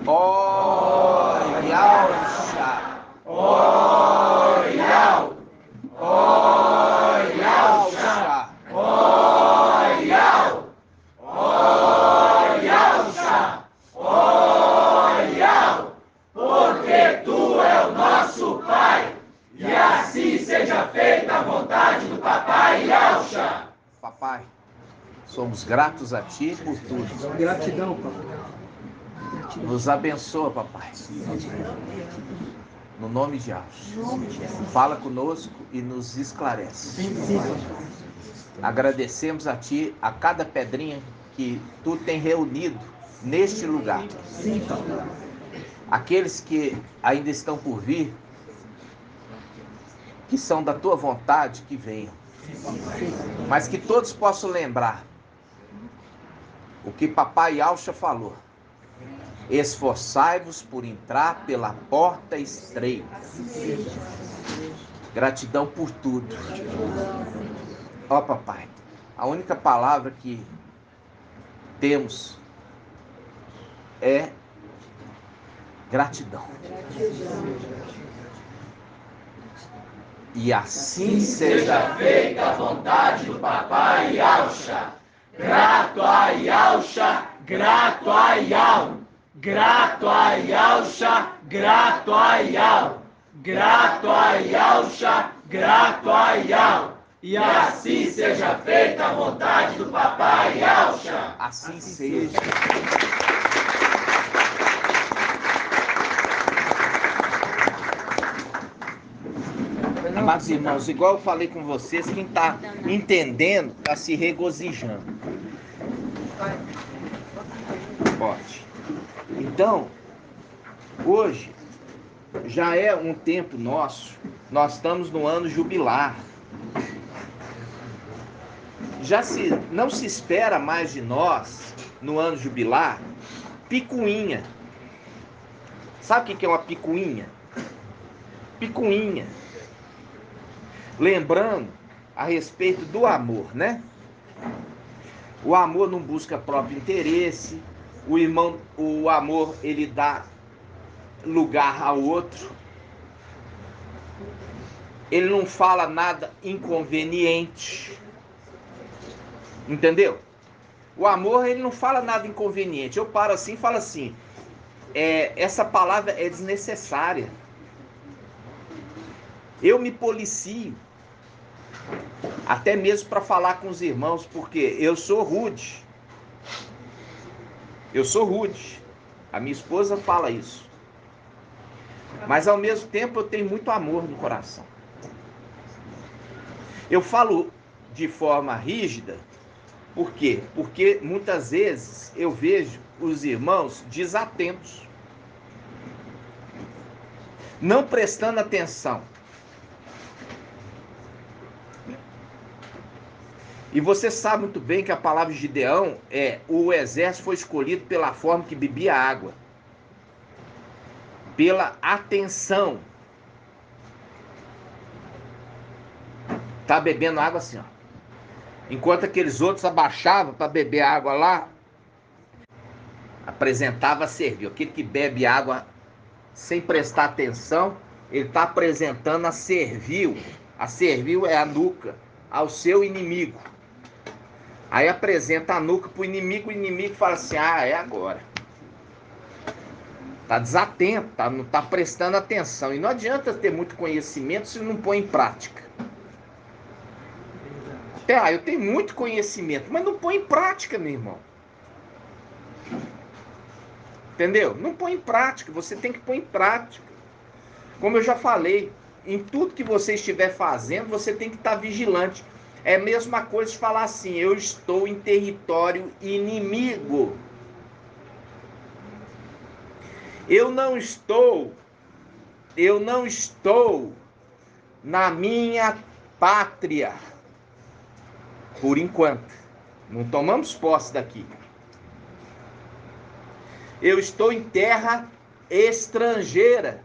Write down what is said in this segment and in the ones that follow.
Oialcha, oial, oialcha, oial, oialcha, oial, porque tu é o nosso Pai, e assim seja feita a vontade do Papai Yalcha. Papai, somos gratos a Ti por tudo. Gratidão, papai. Nos abençoa, papai. No nome de Yalcha. Fala conosco e nos esclarece. Agradecemos a Ti a cada pedrinha que Tu tem reunido neste lugar. Sim, papai. Aqueles que ainda estão por vir, que são da Tua vontade, que venham. Mas que todos possam lembrar o que Papai Yalcha falou. Esforçai-vos por entrar pela porta estreita. Gratidão por tudo. Ó, papai, a única palavra que temos é gratidão. E assim seja feita a vontade do Papai Yalcha. Grato a Yalcha, grato a Yal. Grato a Yalcha, grato a Yal. Grato a Yalcha, grato a Yal. E assim seja feita a vontade do Papai Yalcha. Assim seja. Amados irmãos, igual eu falei com vocês, quem está entendendo está se regozijando. Pode. Então, hoje já é um tempo nosso, nós estamos no ano jubilar. Não se espera mais de nós, no ano jubilar, picuinha. Sabe o que é uma picuinha? Picuinha. Lembrando a respeito do amor, né? O amor não busca próprio interesse. O amor, ele dá lugar ao outro. Ele não fala nada inconveniente. Entendeu? O amor, ele não fala nada inconveniente. Eu paro assim e falo assim, essa palavra é desnecessária. Eu me policio, até mesmo para falar com os irmãos, porque eu sou rude. Eu sou rude. A minha esposa fala isso. Mas ao mesmo tempo eu tenho muito amor no coração. Eu falo de forma rígida, por quê? Porque muitas vezes eu vejo os irmãos desatentos, não prestando atenção. E você sabe muito bem que a palavra de Gideão o exército foi escolhido pela forma que bebia água, pela atenção. Tá bebendo água assim, ó. Enquanto aqueles outros abaixavam para beber água lá, apresentava a servil. Aquele que bebe água sem prestar atenção, ele está apresentando a servil. A servil é a nuca ao seu inimigo. Aí apresenta a nuca para o inimigo fala assim, é agora. Está desatento, não está prestando atenção. E não adianta ter muito conhecimento se não põe em prática. Eu tenho muito conhecimento, mas não põe em prática, meu irmão. Entendeu? Não põe em prática, você tem que pôr em prática. Como eu já falei, em tudo que você estiver fazendo, você tem que estar vigilante. É a mesma coisa de falar assim, eu estou em território inimigo. Eu não estou na minha pátria. Por enquanto. Não tomamos posse daqui. Eu estou em terra estrangeira.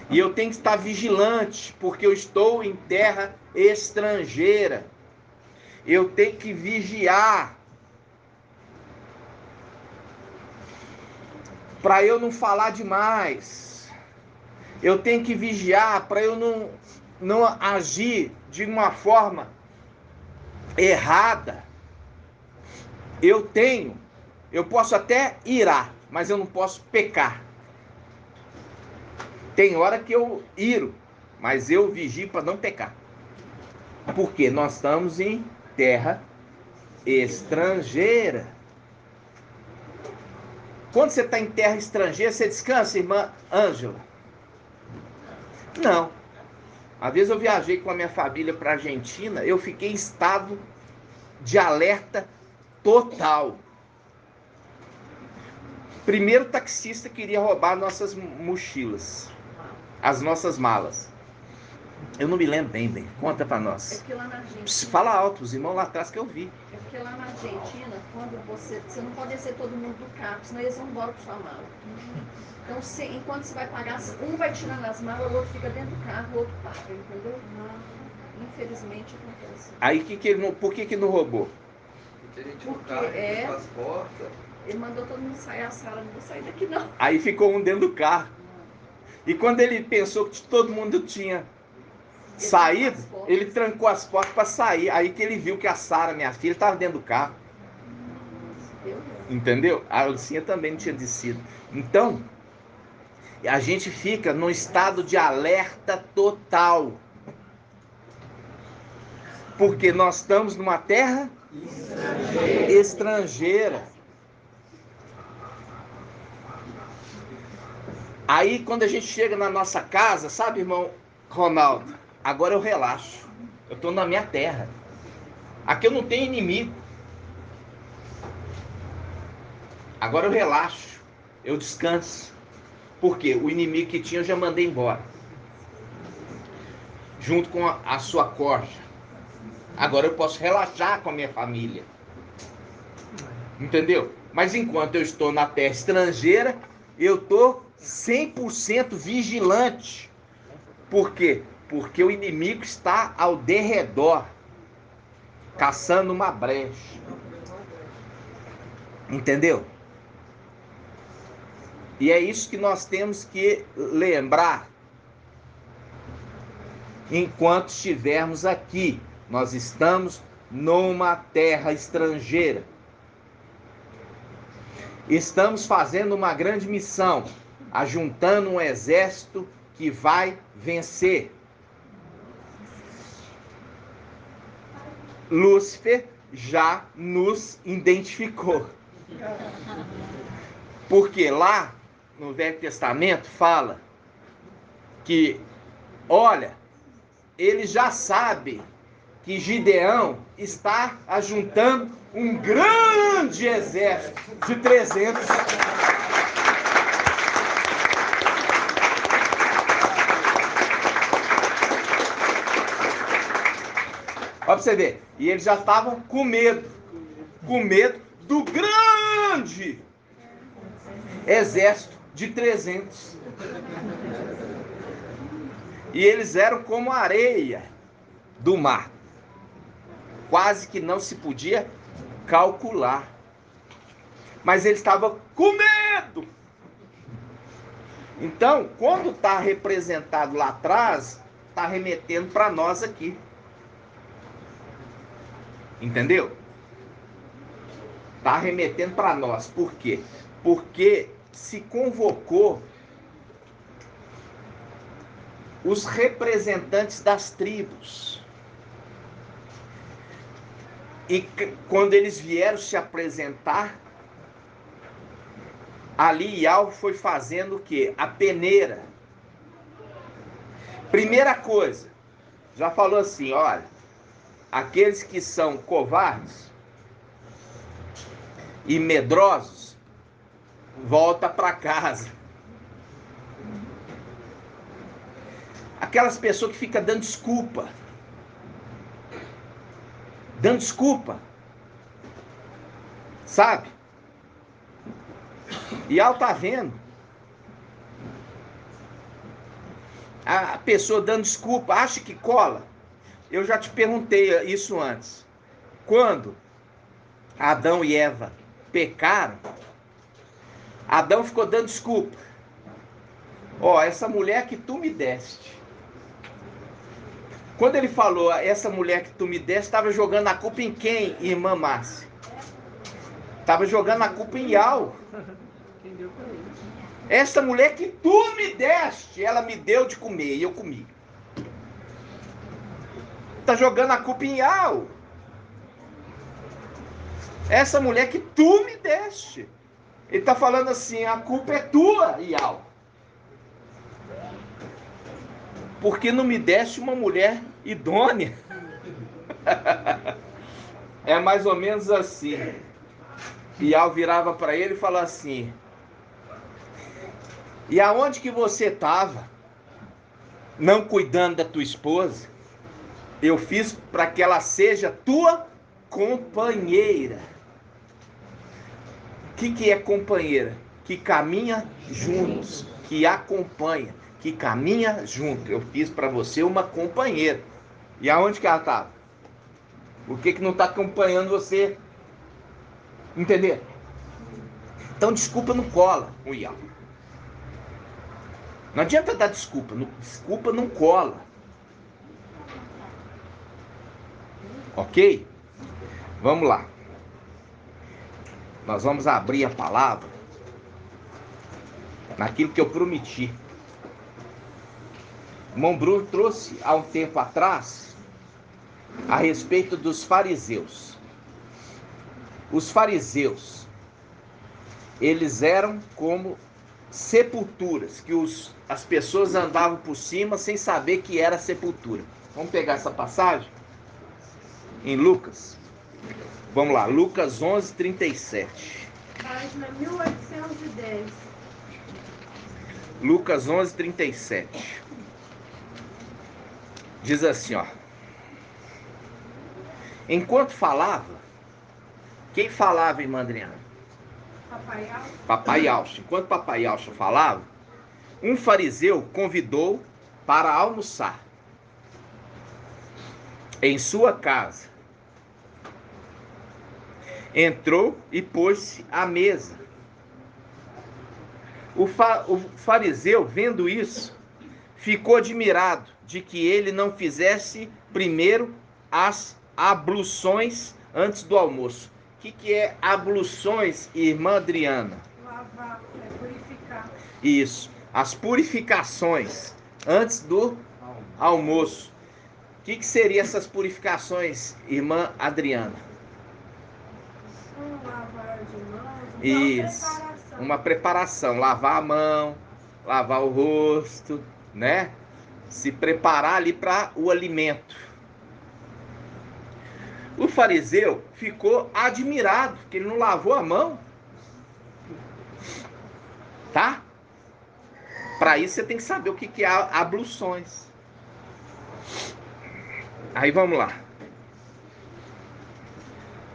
E eu tenho que estar vigilante, porque eu estou em terra estrangeira. Eu tenho que vigiar. para eu não falar demais. Eu tenho que vigiar para eu não agir de uma forma errada. Eu posso até irar, mas eu não posso pecar. Tem hora que eu iro, mas eu vigio para não pecar. Porque nós estamos em terra estrangeira. Quando você está em terra estrangeira, você descansa, irmã Ângela? Não. Uma vez eu viajei com a minha família para a Argentina, eu fiquei em estado de alerta total. Primeiro o taxista queria roubar nossas mochilas, as nossas malas. Eu não me lembro bem. Conta pra nós. É porque lá na Argentina... Fala alto, os irmãos lá atrás que eu vi. É porque lá na Argentina, quando você não pode descer todo mundo do carro, senão eles vão embora com sua mala. Então, enquanto você vai pagar, um vai tirando as malas, o outro fica dentro do carro, o outro paga, entendeu? Infelizmente acontece. Aí por que não roubou? Porque ele mandou todo mundo sair, a Sara não vou sair daqui não. Aí ficou um dentro do carro. E quando ele pensou que todo mundo tinha saído, ele trancou as portas para sair. Aí que ele viu que a Sara, minha filha, estava dentro do carro. Entendeu? A Lucinha também não tinha descido. Então, a gente fica num estado de alerta total. Porque nós estamos numa terra estrangeira. Aí quando a gente chega na nossa casa, sabe, irmão Ronaldo? Agora eu relaxo. Eu estou na minha terra. Aqui eu não tenho inimigo. Agora eu relaxo. Eu descanso. Por quê? O inimigo que tinha eu já mandei embora. Junto com a sua corja. Agora eu posso relaxar com a minha família. Entendeu? Mas enquanto eu estou na terra estrangeira, eu estou 100% vigilante. Por quê? Porque o inimigo está ao derredor, caçando uma brecha. Entendeu? E é isso que nós temos que lembrar. Enquanto estivermos aqui, nós estamos numa terra estrangeira. Estamos fazendo uma grande missão, ajuntando um exército que vai vencer. Lúcifer já nos identificou. Porque lá no Velho Testamento fala que, olha, ele já sabe que Gideão está ajuntando um grande exército de 300. Olha pra você ver. E eles já estavam com medo do grande exército de 300. E eles eram como a areia do mar. Quase que não se podia calcular. Mas eles estavam com medo. Então, quando está representado lá atrás, está remetendo para nós aqui. Entendeu? Está remetendo para nós. Por quê? Porque se convocou os representantes das tribos. E quando eles vieram se apresentar, ali Yahweh foi fazendo o quê? A peneira. Primeira coisa, já falou assim, olha, aqueles que são covardes e medrosos, volta para casa. Aquelas pessoas que ficam dando desculpa. Sabe? E ela tá vendo. A pessoa dando desculpa, acha que cola. Eu já te perguntei isso antes. Quando Adão e Eva pecaram, Adão ficou dando desculpa. Ó, essa mulher que tu me deste. Quando ele falou, essa mulher que tu me deste, estava jogando a culpa em quem, irmã Márcia? Estava jogando a culpa em Yau. Essa mulher que tu me deste, ela me deu de comer e eu comi. Está jogando a culpa em Yau. Essa mulher que tu me deste. Ele está falando assim, a culpa é tua, Yau. Porque não me deste uma mulher idônea. É mais ou menos assim. Yau virava para ele e falava assim, e aonde que você estava? Não cuidando da tua esposa? Eu fiz para que ela seja tua companheira. O que é companheira? Que caminha juntos, que acompanha, que caminha junto. Eu fiz para você uma companheira. E aonde que ela estava? Por que não está acompanhando você? Entender? Então desculpa não cola com o Yau. Não adianta dar desculpa. Desculpa não cola. Ok? Vamos lá. Nós vamos abrir a palavra naquilo que eu prometi. O irmão Bruno trouxe há um tempo atrás a respeito dos fariseus. Os fariseus, eles eram como sepulturas, que as pessoas andavam por cima sem saber que era sepultura. Vamos pegar essa passagem? Em Lucas. Vamos lá, Lucas 11, 37. Página 1810. Lucas 11, 37. Diz assim, ó. Enquanto falava, quem falava, irmã Adriana? Papai Alfa. Papai Alcha. Enquanto Papai Alcha falava, um fariseu convidou para almoçar em sua casa. Entrou e pôs-se à mesa. O fariseu, vendo isso, ficou admirado de que ele não fizesse primeiro as abluções antes do almoço. O que é abluções, irmã Adriana? Lavar, purificar. Isso, as purificações antes do almoço. O que seriam essas purificações, irmã Adriana? Lavar de mãos. Isso, uma preparação, lavar a mão, lavar o rosto, né? Se preparar ali para o alimento. O fariseu ficou admirado, que ele não lavou a mão. Tá? Para isso você tem que saber o que é abluções. Aí vamos lá.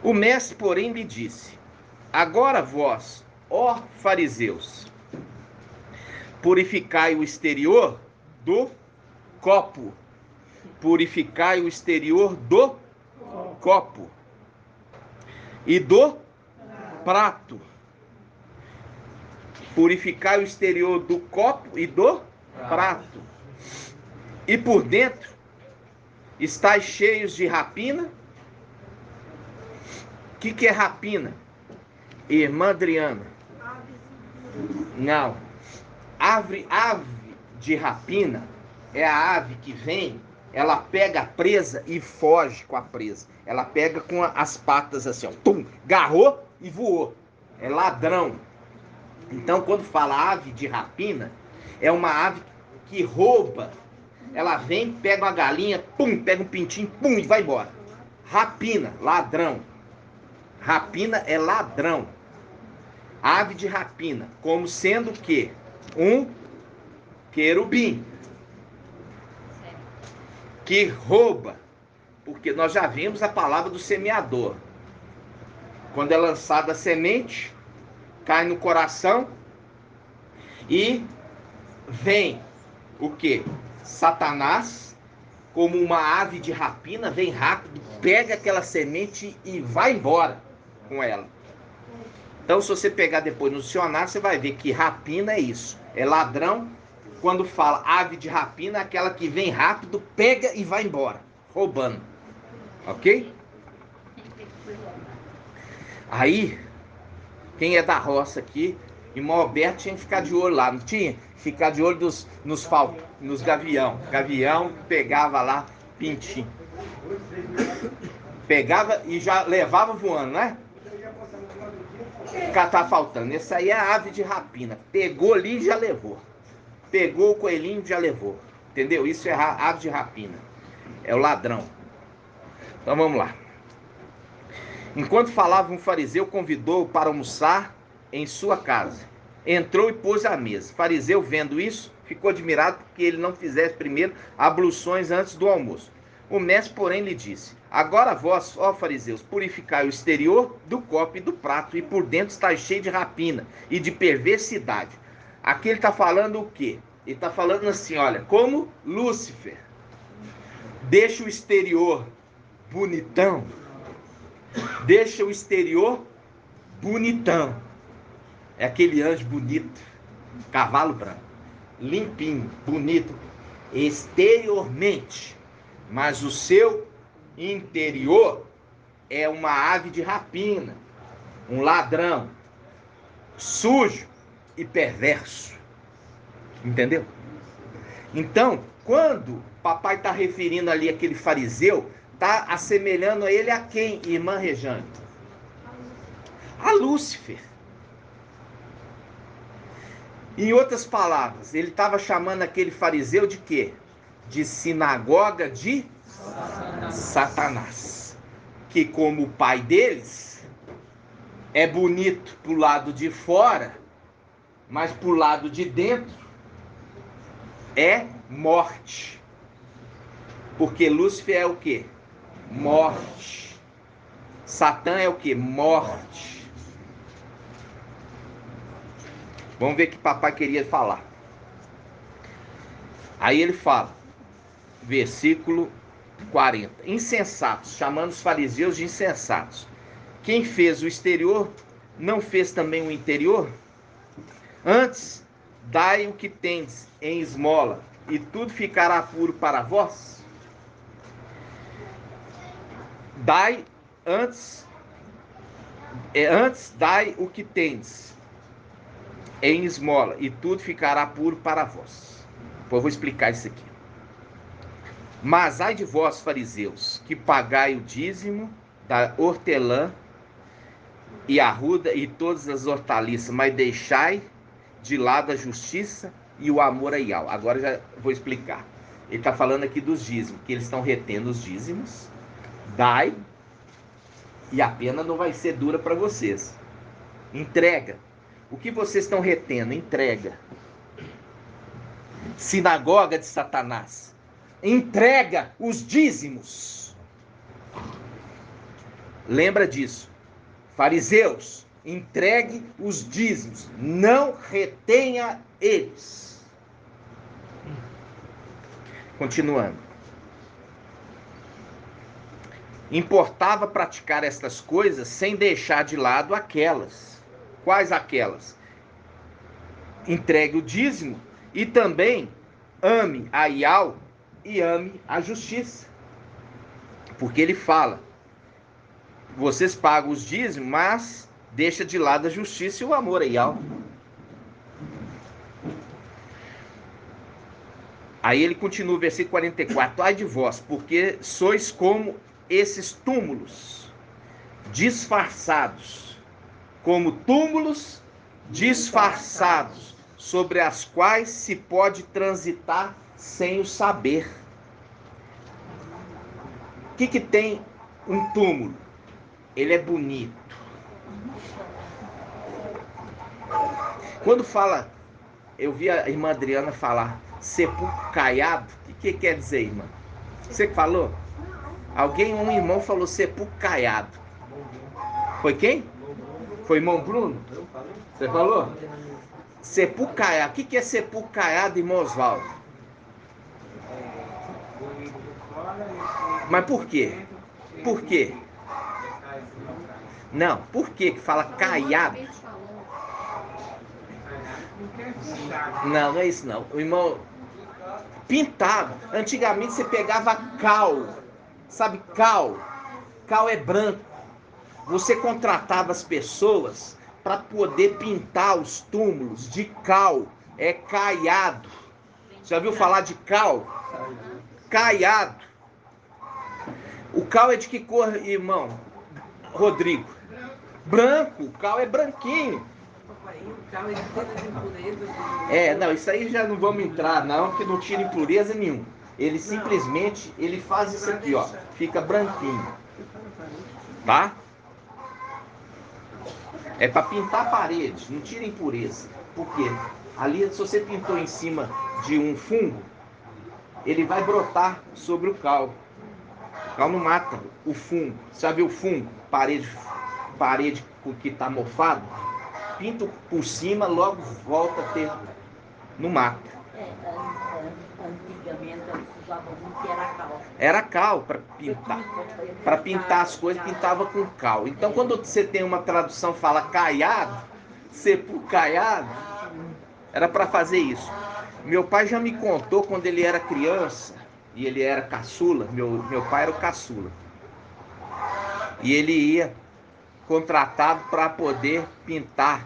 O mestre, porém, lhe disse: agora vós, ó fariseus, purificai o exterior do copo. Purificai o exterior do copo e do prato. Purificai o exterior do copo e do prato. E por dentro estáis cheios de rapina. O que é rapina? Irmã Adriana. Não. Ave de rapina é a ave que vem, ela pega a presa e foge com a presa. Ela pega com as patas assim, ó, pum, garrou e voou. É ladrão. Então, quando fala ave de rapina, é uma ave que rouba. Ela vem, pega uma galinha, pum, pega um pintinho, pum, e vai embora. Rapina, ladrão. Rapina é ladrão. Ave de rapina, como sendo o quê? Um querubim. Que rouba. Porque nós já vimos a palavra do semeador. Quando é lançada a semente, cai no coração e vem o quê? Satanás, como uma ave de rapina, vem rápido, pega aquela semente e vai embora com ela. Então, se você pegar depois no dicionário, você vai ver que rapina é isso. É ladrão. Quando fala ave de rapina, é aquela que vem rápido, pega e vai embora, roubando. Ok? Aí, quem é da roça aqui, irmão Alberto tinha que ficar de olho lá, não tinha? Ficar de olho nos gavião. Gavião pegava lá, pintinho. Pegava e já levava voando, né? Tá faltando. Esse aí é a ave de rapina. Pegou ali e já levou. Pegou o coelhinho e já levou. Entendeu? Isso é ave de rapina. É o ladrão. Então vamos lá. Enquanto falava, um fariseu convidou-o para almoçar em sua casa. Entrou e pôs à mesa. O fariseu, vendo isso, ficou admirado porque ele não fizesse primeiro abluções antes do almoço. O mestre, porém, lhe disse: agora vós, ó fariseus, purificai o exterior do copo e do prato, e por dentro está cheio de rapina e de perversidade. Aqui ele está falando o quê? Ele está falando assim, olha, como Lúcifer deixa o exterior bonitão, deixa o exterior bonitão. É aquele anjo bonito, cavalo branco, limpinho, bonito, exteriormente. Mas o seu interior é uma ave de rapina, um ladrão, sujo e perverso. Entendeu? Então, quando papai está referindo ali aquele fariseu, está assemelhando a ele a quem, irmã Rejane? A Lúcifer. Em outras palavras, ele estava chamando aquele fariseu de quê? De sinagoga de Satanás. Que como o pai deles é bonito pro lado de fora, mas pro lado de dentro é morte. Porque Lúcifer é o quê? Morte. Satã é o quê? Morte. Vamos ver o que papai queria falar. Aí ele fala, versículo 40. Insensatos, chamando os fariseus de insensatos. Quem fez o exterior, não fez também o interior? Antes, dai o que tendes em esmola, e tudo ficará puro para vós. Antes dai o que tendes em esmola, e tudo ficará puro para vós. Depois eu vou explicar isso aqui. Mas ai de vós, fariseus, que pagai o dízimo da hortelã e arruda e todas as hortaliças, mas deixai de lado a justiça e o amor a Ial. Agora já vou explicar. Ele está falando aqui dos dízimos, que eles estão retendo os dízimos. Dai, e a pena não vai ser dura para vocês. Entrega. O que vocês estão retendo? Entrega. Sinagoga de Satanás. Entrega os dízimos. Lembra disso. Fariseus, entregue os dízimos. Não retenha eles. Continuando. Importava praticar estas coisas sem deixar de lado aquelas. Quais aquelas? Entregue o dízimo e também ame a Ial e ame a justiça. Porque ele fala, vocês pagam os dízimos, mas deixa de lado a justiça e o amor a Ial. Aí ele continua o versículo 44. Ai de vós, porque sois como esses túmulos disfarçados, como túmulos disfarçados, sobre as quais se pode transitar sem o saber. O que tem um túmulo? Ele é bonito. Quando fala, eu vi a irmã Adriana falar sepulcro caiado, o que quer dizer, irmã? Você que falou? Um irmão falou sepulcro caiado. Foi quem? Foi irmão Bruno? Você falou? Sepulcro caiado. O que é sepulcro caiado, irmão Osvaldo? Mas por quê? Por quê? Não, por que fala caiado? Não, não é isso não. O irmão, pintado. Antigamente você pegava cal. Sabe cal? Cal é branco. Você contratava as pessoas para poder pintar os túmulos de cal. É caiado. Já viu falar de cal? Caiado. O cal é de que cor, irmão? Rodrigo? Branco. O cal é branquinho. Não, isso aí já não vamos entrar não, porque não tira impureza nenhuma. Ele simplesmente, ele faz isso aqui, ó, fica branquinho. Tá? É para pintar a parede, não tira impureza. Por quê? Ali, se você pintou em cima de um fungo, ele vai brotar sobre o cal. O cal não mata o fungo. Já viu o fungo? Parede que está mofado? Pinta por cima, logo volta a ter. Não mata. Antigamente eles usavam muito que era cal. Era cal para pintar. Para pintar as coisas, pintava com cal. Então, quando você tem uma tradução fala caiado, sepulcaiado, era para fazer isso. Meu pai já me contou quando ele era criança, e ele era caçula, meu pai era o caçula. E ele ia contratado para poder pintar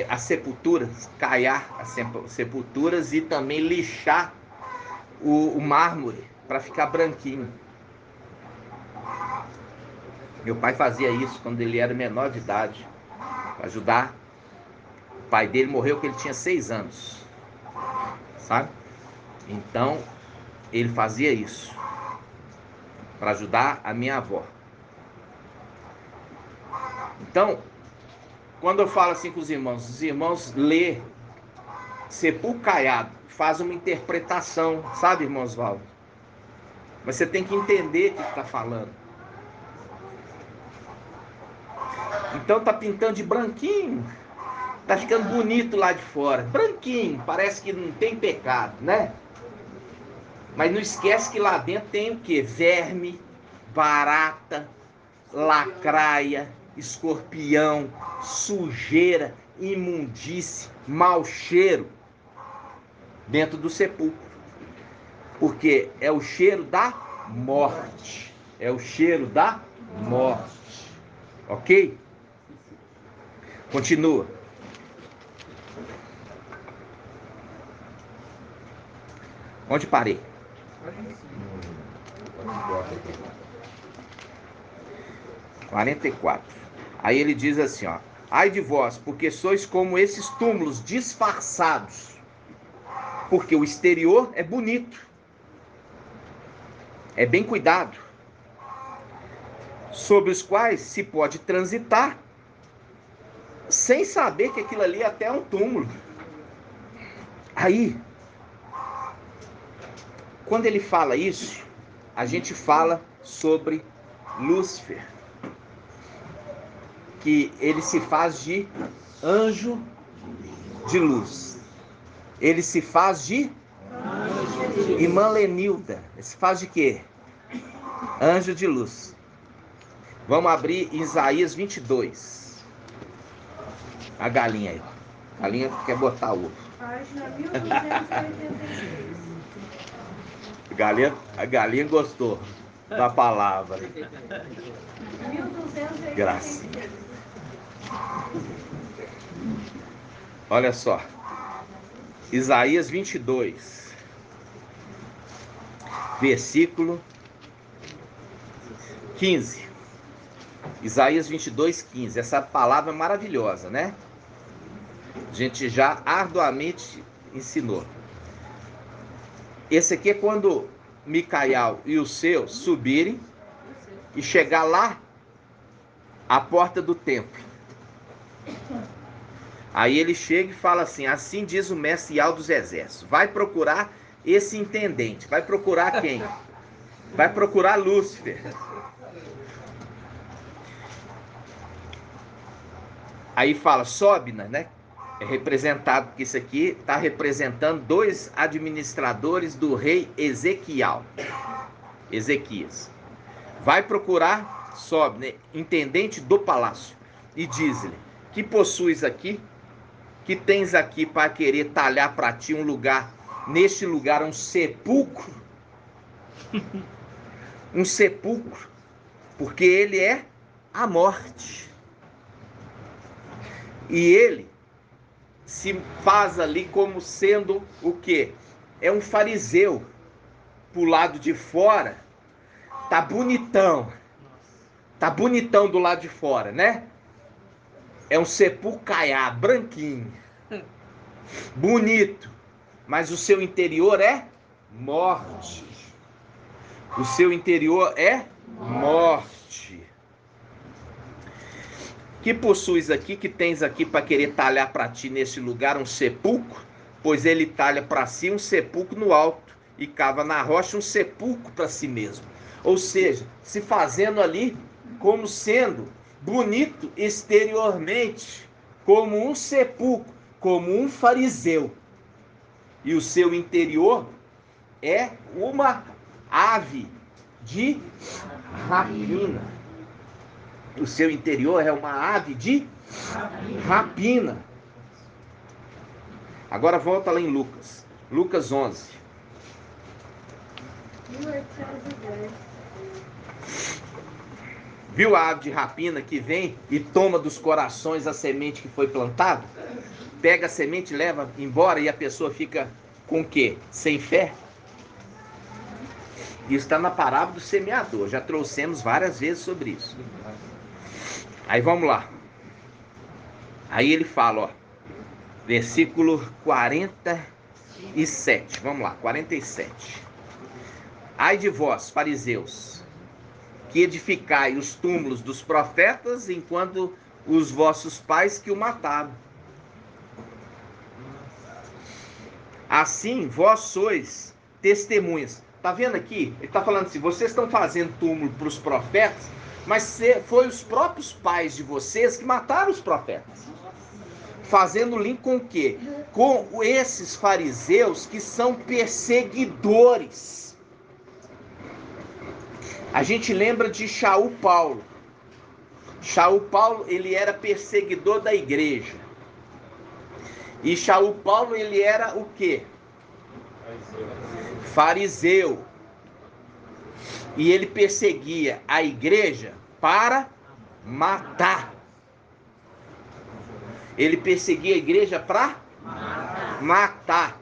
as sepulturas, caiar as sepulturas e também lixar o mármore para ficar branquinho. Meu pai fazia isso quando ele era menor de idade, para ajudar. O pai dele morreu quando ele tinha 6 anos, sabe? Então, ele fazia isso para ajudar a minha avó. Então, quando eu falo assim com os irmãos lê sepulcaiado, faz uma interpretação, sabe, irmão Osvaldo? Mas você tem que entender o que está falando. Então tá pintando de branquinho, tá ficando bonito lá de fora, branquinho, parece que não tem pecado, né? Mas não esquece que lá dentro tem o quê? Verme, barata, lacraia, escorpião, sujeira, imundície, mau cheiro dentro do sepulcro. Porque é o cheiro da morte. É o cheiro da morte. Ok? Continua. Onde parei? 44. Aí ele diz assim, ó: ai de vós, porque sois como esses túmulos disfarçados. Porque o exterior é bonito, é bem cuidado, sobre os quais se pode transitar sem saber que aquilo ali até é um túmulo. Aí, quando ele fala isso, a gente fala sobre Lúcifer, que ele se faz de anjo de luz. Ele se faz de irmã Lenilda. Ele se faz de quê? Anjo de luz. Vamos abrir Isaías 22. A galinha aí. A galinha quer botar ovo. Página 1286. A galinha gostou da palavra. 1286. Gracinha. Olha só. Isaías 22. Versículo 15. Isaías 22, 15. Essa palavra é maravilhosa, né? A gente já arduamente ensinou. Esse aqui é quando Micael e os seus subirem e chegar lá à porta do templo. Aí ele chega e fala assim: assim diz o mestre Yahweh dos exércitos, vai procurar esse intendente. Vai procurar quem? Vai procurar Lúcifer. Aí fala, Sobna, né? É representado, porque isso aqui está representando 2 administradores do rei Ezequias. Vai procurar sobe, né, intendente do palácio, e diz-lhe: que possuis aqui? Que tens aqui para querer talhar para ti um lugar, neste lugar um sepulcro? Um sepulcro, porque ele é a morte. E ele se faz ali como sendo o quê? É um fariseu. Pro lado de fora, tá bonitão. Tá bonitão do lado de fora, né? É um sepulcro caiá, branquinho. Bonito. Mas o seu interior é morte. O seu interior é morte. Que possuis aqui, que tens aqui para querer talhar para ti nesse lugar um sepulcro? Pois ele talha para si um sepulcro no alto e cava na rocha um sepulcro para si mesmo. Ou seja, se fazendo ali como sendo bonito exteriormente, como um sepulcro, como um fariseu. E o seu interior é uma ave de rapina. O seu interior é uma ave de rapina. Agora volta lá em Lucas. Lucas 11. 1810. Viu a ave de rapina que vem e toma dos corações a semente que foi plantada? Pega a semente, leva embora e a pessoa fica com o quê? Sem fé? Isso está na parábola do semeador. Já trouxemos várias vezes sobre isso. Aí vamos lá. Aí ele fala, ó. Versículo 47. Vamos lá, 47. Ai de vós, fariseus, que edificai os túmulos dos profetas, enquanto os vossos pais que o mataram. Assim, vós sois testemunhas. Tá vendo aqui? Ele está falando assim, vocês estão fazendo túmulo para os profetas, mas foi os próprios pais de vocês que mataram os profetas. Fazendo link com o quê? Com esses fariseus que são perseguidores. A gente lembra de Shaul Paulo. Shaul Paulo, ele era perseguidor da igreja. E Shaul Paulo, ele era o quê? Fariseu. E ele perseguia a igreja para matar. Ele perseguia a igreja para matar.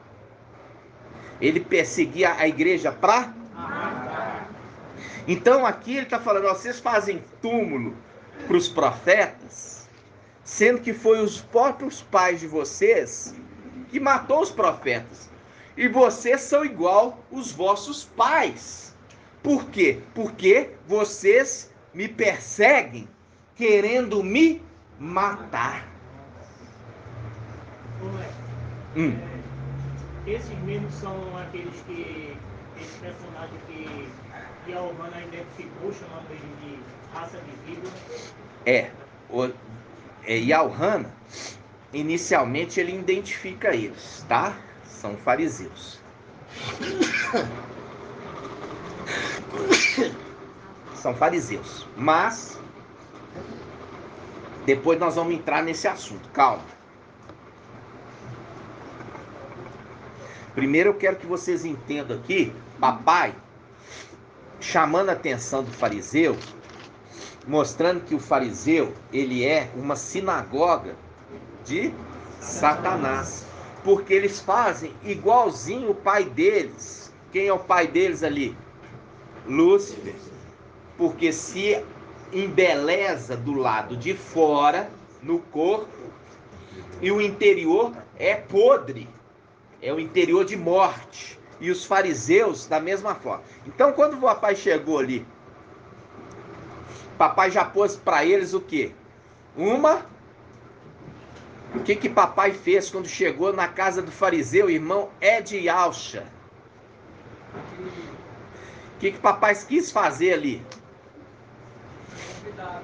Ele perseguia a igreja para matar. Então aqui ele está falando, ó, vocês fazem túmulo para os profetas, sendo que foi os próprios pais de vocês que matou os profetas. E vocês são igual os vossos pais. Por quê? Porque vocês me perseguem querendo me matar. Esses mesmos são aqueles que, esse personagem que Yahovana identificou, chamando ele de raça de víbora. Yahovana, inicialmente ele identifica eles, tá? São fariseus. São fariseus. Mas depois nós vamos entrar nesse assunto. Calma. Primeiro eu quero que vocês entendam aqui, papai, chamando a atenção do fariseu, mostrando que o fariseu, ele é uma sinagoga de Satanás. Porque eles fazem igualzinho o pai deles. Quem é o pai deles ali? Lúcifer. Porque se embeleza do lado de fora, no corpo, e o interior é podre. É o interior de morte. E os fariseus da mesma forma. Então quando o papai chegou ali, papai já pôs para eles o quê? O que papai fez quando chegou na casa do fariseu, irmão Ed Yalcha? O que papai quis fazer ali?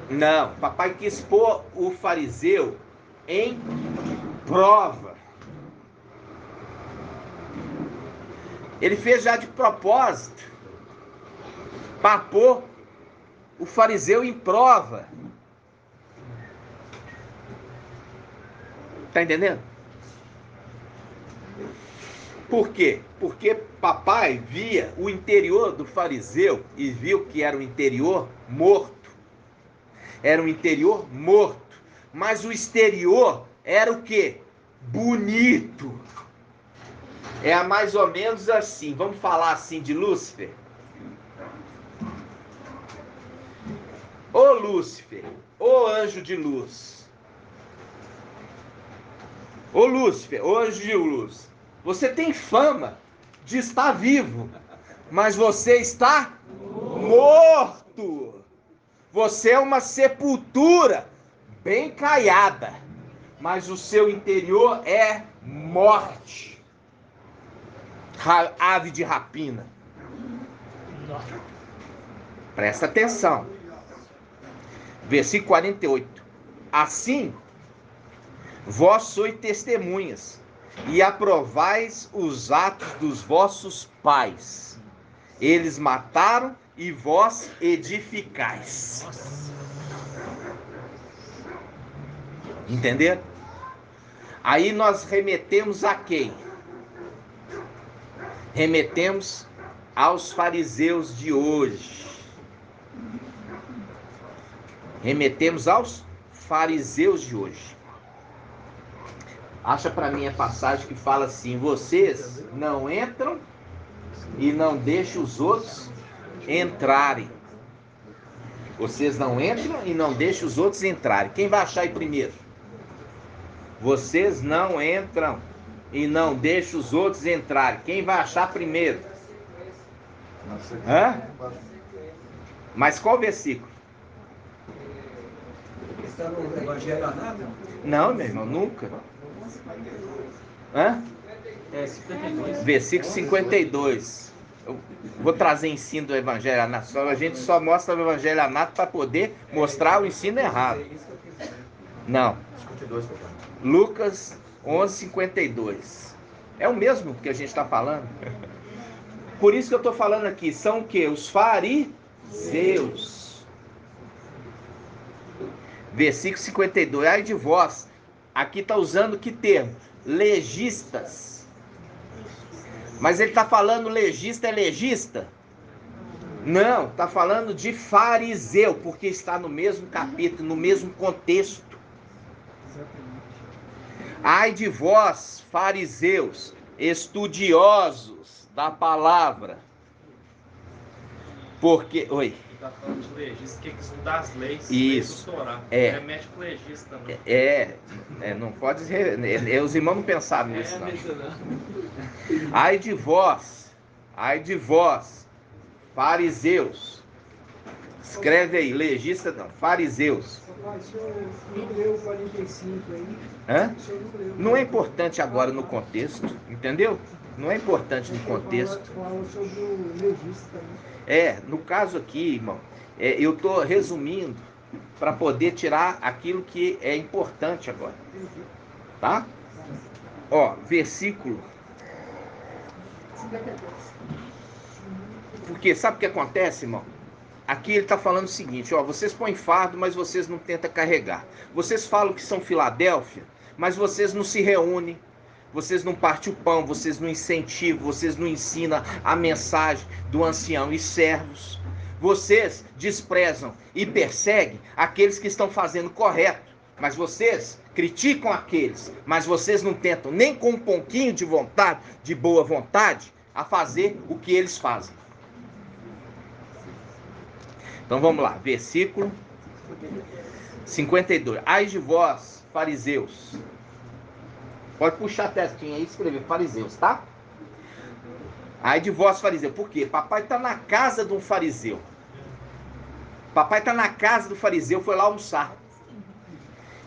Não, papai quis pôr o fariseu em prova. Ele fez já de propósito para pôr o fariseu em prova. Tá entendendo? Por quê? Porque papai via o interior do fariseu e viu que era um interior morto. Era um interior morto. Mas o exterior era o quê? Bonito. É mais ou menos assim. Vamos falar assim de Lúcifer? Ô Lúcifer, ô anjo de luz. Ô Lúcifer, ô anjo de luz. Você tem fama de estar vivo, mas você está morto. Você é uma sepultura bem caiada, mas o seu interior é morte. Ave de rapina. Presta atenção. Versículo 48. Assim, vós sois testemunhas e aprovais os atos dos vossos pais. Eles mataram e vós edificais. Entenderam? Aí nós remetemos a quem? Remetemos aos fariseus de hoje. Remetemos aos fariseus de hoje. Acha para mim a passagem que fala assim: vocês não entram e não deixam os outros entrarem. Vocês não entram e não deixam os outros entrarem. Quem vai achar aí primeiro? Vocês não entram e não deixam os outros entrarem. Quem vai achar primeiro? Hã? Mas qual versículo? Está no Evangelho Anápolis? Não, meu irmão, nunca. Hã? É 52. Versículo 52. Eu vou trazer ensino do Evangelho Anápolis. A gente só mostra o Evangelho Anápolis para poder mostrar o ensino errado. Não. Lucas 11:52. É o mesmo que a gente está falando. Por isso que eu estou falando aqui. São o quê? Os fariseus. Versículo 52. Ai de vós. Aqui está usando que termo? Legistas. Mas ele está falando legista é legista? Não, está falando de fariseu, porque está no mesmo capítulo, no mesmo contexto. Ai de vós, fariseus, estudiosos da palavra. Porque... Oi. Está falando de legista, que estudar as leis. Isso. É médico legista também. Não pode... Os irmãos não pensaram nisso, não. Ai de vós, fariseus. Escreve aí, legista não, fariseus. Papai, o senhor não leu o 45 aí? Hã? O senhor não leu. Não é importante agora no contexto, entendeu? Não é importante no contexto. Fala sobre o legista, né? No caso aqui, irmão, eu estou resumindo para poder tirar aquilo que é importante agora. Tá? Ó, versículo. 52. Porque sabe o que acontece, irmão? Aqui ele está falando o seguinte, ó, vocês põem fardo, mas vocês não tentam carregar. Vocês falam que são Filadélfia, mas vocês não se reúnem, vocês não partem o pão, vocês não incentivam, vocês não ensinam a mensagem do ancião e servos. Vocês desprezam e perseguem aqueles que estão fazendo correto, mas vocês criticam aqueles, mas vocês não tentam nem com um pouquinho de vontade, de boa vontade, a fazer o que eles fazem. Então vamos lá, versículo 52. Ai de vós, fariseus. Pode puxar a testinha aí e escrever fariseus, tá? Ai de vós, fariseus. Por quê? Papai está na casa de um fariseu. Papai está na casa do fariseu, foi lá almoçar.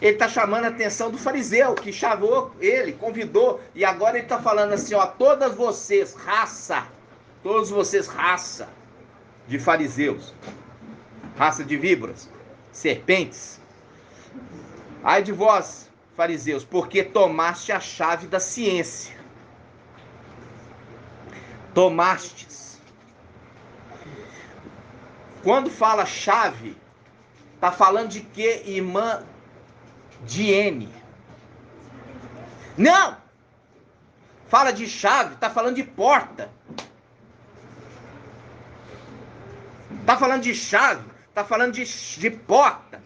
Ele está chamando a atenção do fariseu, que chamou ele, convidou. E agora ele está falando assim, ó, todos vocês, raça de fariseus. Raça de víboras, serpentes. Ai de vós, fariseus, porque tomaste a chave da ciência. Tomastes. Quando fala chave, está falando de quê, irmã Diene? Não! Fala de chave, está falando de porta. Está falando de chave, está falando de porta.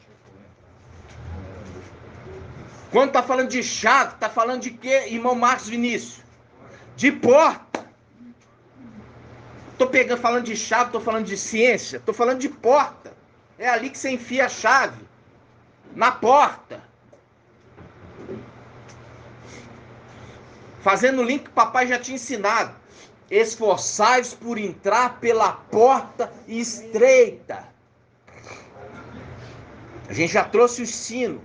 Quando está falando de chave, está falando de quê, irmão Marcos Vinícius? De porta. Estou falando de chave, estou falando de ciência, estou falando de porta. É ali que você enfia a chave. Na porta. Fazendo o link que o papai já tinha ensinado. Esforçai-vos por entrar pela porta estreita. A gente já trouxe o ensino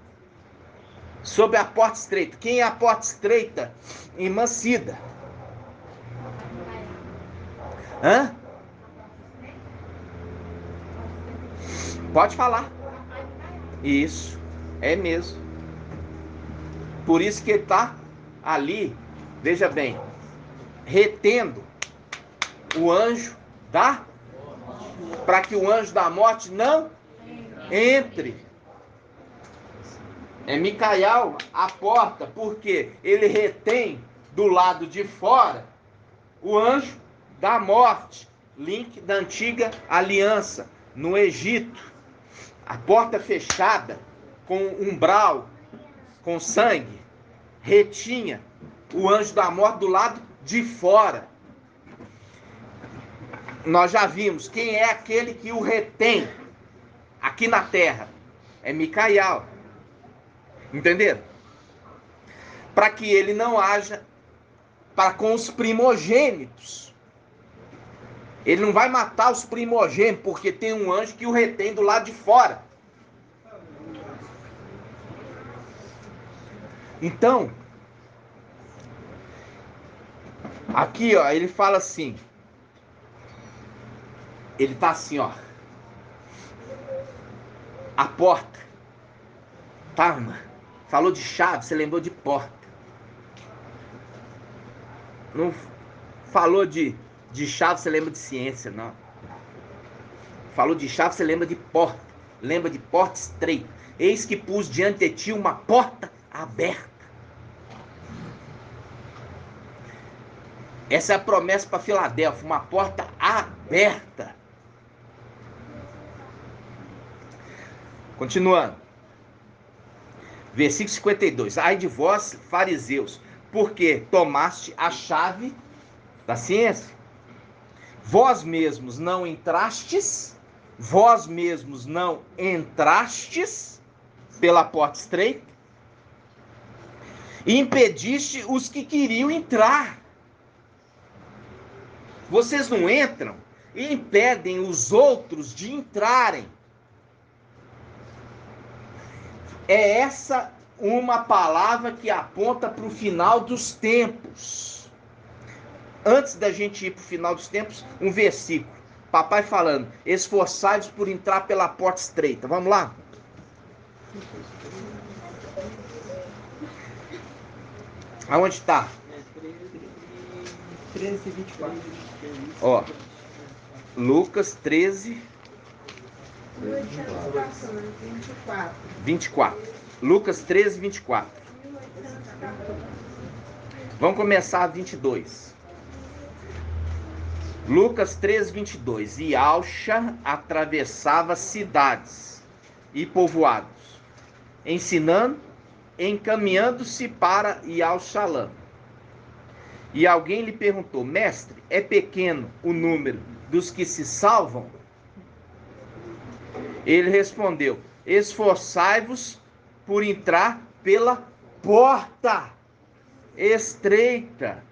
sobre a porta estreita. Quem é a porta estreita? Irmã Cida. Hã? Pode falar. Isso, é mesmo. Por isso que ele está ali, veja bem, retendo o anjo para que o anjo da morte não entre. É Micael a porta, porque ele retém do lado de fora o anjo da morte, link da antiga aliança no Egito. A porta fechada, com umbral, com sangue, retinha o anjo da morte do lado de fora. Nós já vimos quem é aquele que o retém aqui na terra. É Micael. Entenderam? Para que ele não haja para com os primogênitos. Ele não vai matar os primogênitos, porque tem um anjo que o retém do lado de fora. Então, aqui, ó, ele fala assim. Ele tá assim, ó. A porta. Tá, irmã? Falou de chave, você lembrou de porta. Não falou de chave, você lembra de ciência, não. Falou de chave, você lembra de porta. Lembra de porta estreita. Eis que pus diante de ti uma porta aberta. Essa é a promessa para Filadélfia, uma porta aberta. Continuando. Versículo 52. Ai de vós, fariseus, porque tomaste a chave da ciência. Vós mesmos não entrastes pela porta estreita e impediste os que queriam entrar. Vocês não entram e impedem os outros de entrarem. É essa uma palavra que aponta para o final dos tempos. Antes da gente ir para o final dos tempos, um versículo. Papai falando, esforçai-vos por entrar pela porta estreita. Vamos lá? Aonde está? 13 e 24. Ó, Lucas 13, 24. Lucas 13, 24. Vamos começar a 22. Lucas 13, 22. E Alcha atravessava cidades e povoados, ensinando, encaminhando-se para Ial-Shalã. E alguém lhe perguntou, mestre, é pequeno o número dos que se salvam? Ele respondeu, esforçai-vos por entrar pela porta estreita.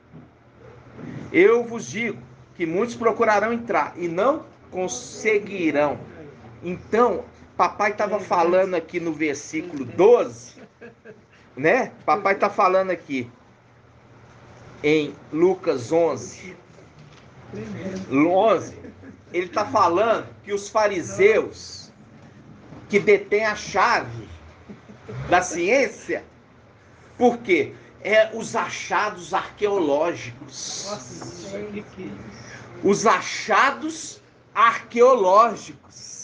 Eu vos digo que muitos procurarão entrar e não conseguirão. Então, papai estava falando aqui no versículo 12, né? Papai está falando aqui em Lucas 11, ele está falando que os fariseus que detêm a chave da ciência, por quê? É os achados arqueológicos. Os achados arqueológicos.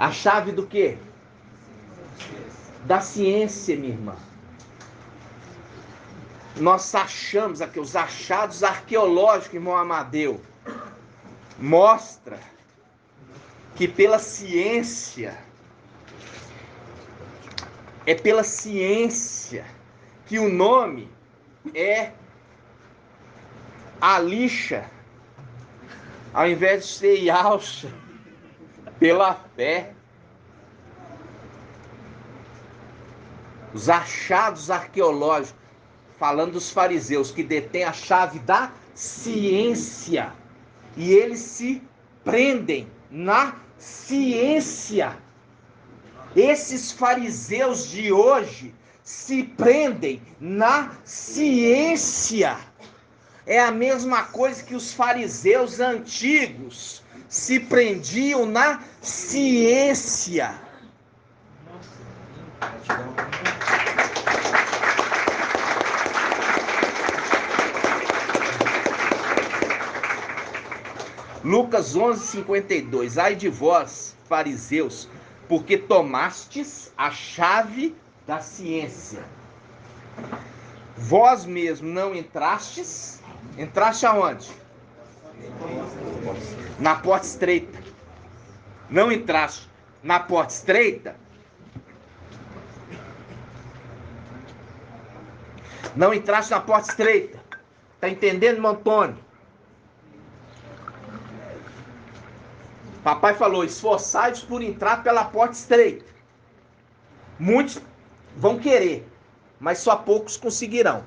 A chave do quê? Da ciência, minha irmã. Nós achamos aqui, os achados arqueológicos, irmão Amadeu, mostra que pela ciência, é pela ciência que o nome é Alixa, ao invés de ser Yalcha, pela fé. Os achados arqueológicos, falando dos fariseus que detêm a chave da ciência, e eles se prendem na ciência. Esses fariseus de hoje se prendem na ciência. É a mesma coisa que os fariseus antigos se prendiam na ciência. Lucas 11:52. Ai de vós, fariseus, porque tomastes a chave da ciência. Vós mesmo não entrastes. Entraste aonde? Na porta estreita. Não entraste na porta estreita? Não entraste na porta estreita. Tá entendendo, irmão Antônio? Papai falou, esforçai-vos por entrar pela porta estreita. Muitos vão querer, mas só poucos conseguirão.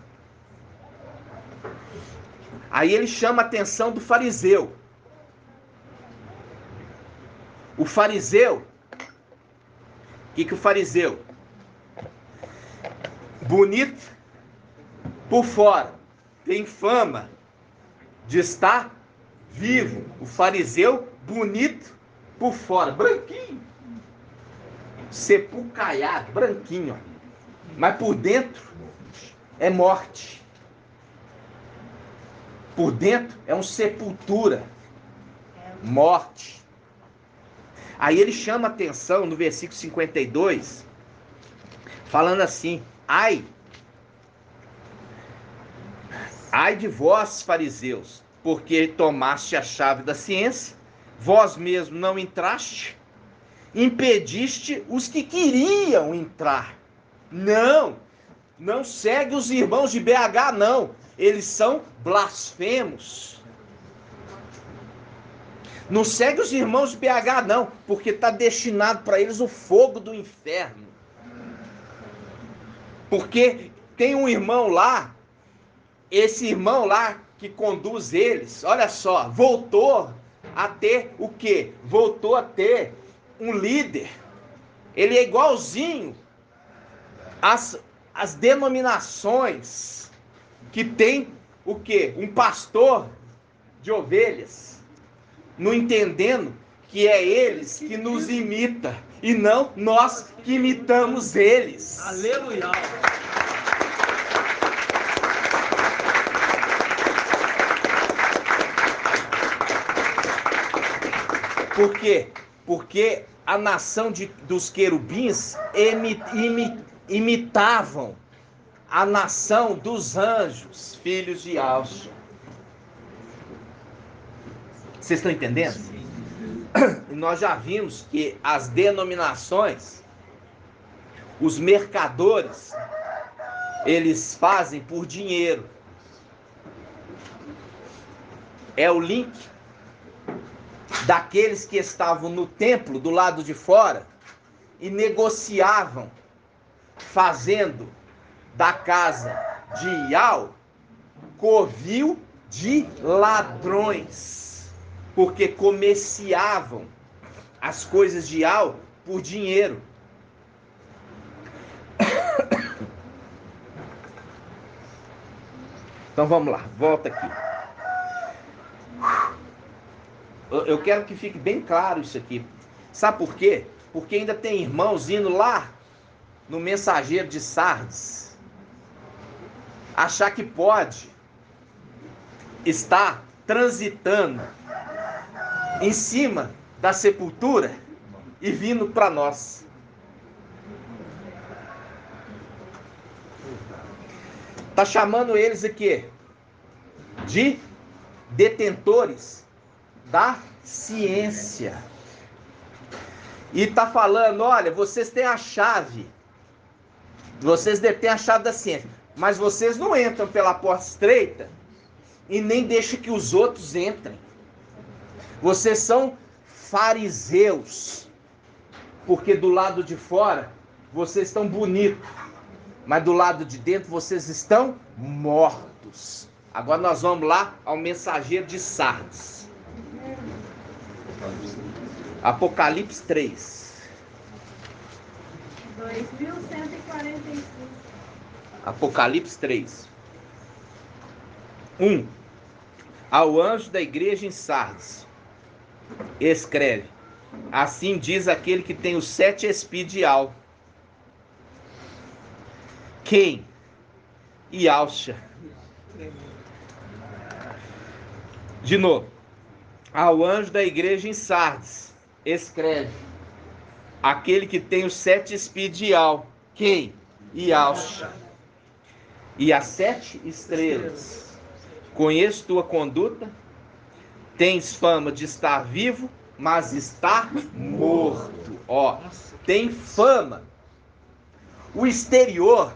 Aí ele chama a atenção do fariseu. O fariseu, o que o fariseu? Bonito por fora, tem fama de estar vivo. O fariseu bonito por fora, branquinho, sepulcaiado, branquinho, mas por dentro é morte. Por dentro é um sepultura, morte. Aí ele chama a atenção no versículo 52, falando assim: ai de vós, fariseus, porque tomaste a chave da ciência, vós mesmo não entraste, impediste os que queriam entrar. Não segue os irmãos de BH, não. Eles são blasfemos. Não segue os irmãos de BH, não, porque está destinado para eles o fogo do inferno. Porque tem um irmão lá, esse irmão lá que conduz eles, olha só, voltou a ter o quê? Voltou a ter um líder. Ele é igualzinho às denominações que tem o quê? Um pastor de ovelhas, não entendendo que é eles que nos imita e não nós que imitamos eles. Aleluia! Por quê? Porque a nação dos querubins imitavam a nação dos anjos, filhos de Alcha. Vocês estão entendendo? E nós já vimos que as denominações, os mercadores, eles fazem por dinheiro. É o link daqueles que estavam no templo do lado de fora e negociavam, fazendo da casa de Ial covil de ladrões, porque comerciavam as coisas de Ial por dinheiro. Então vamos lá, volta aqui. Eu quero que fique bem claro isso aqui. Sabe por quê? Porque ainda tem irmãos indo lá no mensageiro de Sardes achar que pode estar transitando em cima da sepultura e vindo para nós. Está chamando eles aqui de detentores da ciência. E está falando, olha, vocês têm a chave. Vocês detêm a chave da ciência. Mas vocês não entram pela porta estreita e nem deixam que os outros entrem. Vocês são fariseus. Porque do lado de fora vocês estão bonitos. Mas do lado de dentro vocês estão mortos. Agora nós vamos lá ao mensageiro de Sardes. Apocalipse 3. 2145. Apocalipse 3. 1. Ao anjo da igreja em Sardes, escreve: assim diz aquele que tem os 7 espíritos de Al. Quem? Yalcha. De novo. Ao anjo da igreja em Sardes, escreve: aquele que tem os 7 espíritos de Al. Quem? Yalcha. E as 7 estrelas. Conheço tua conduta. Tens fama de estar vivo, mas está morto. Ó, tem fama. O exterior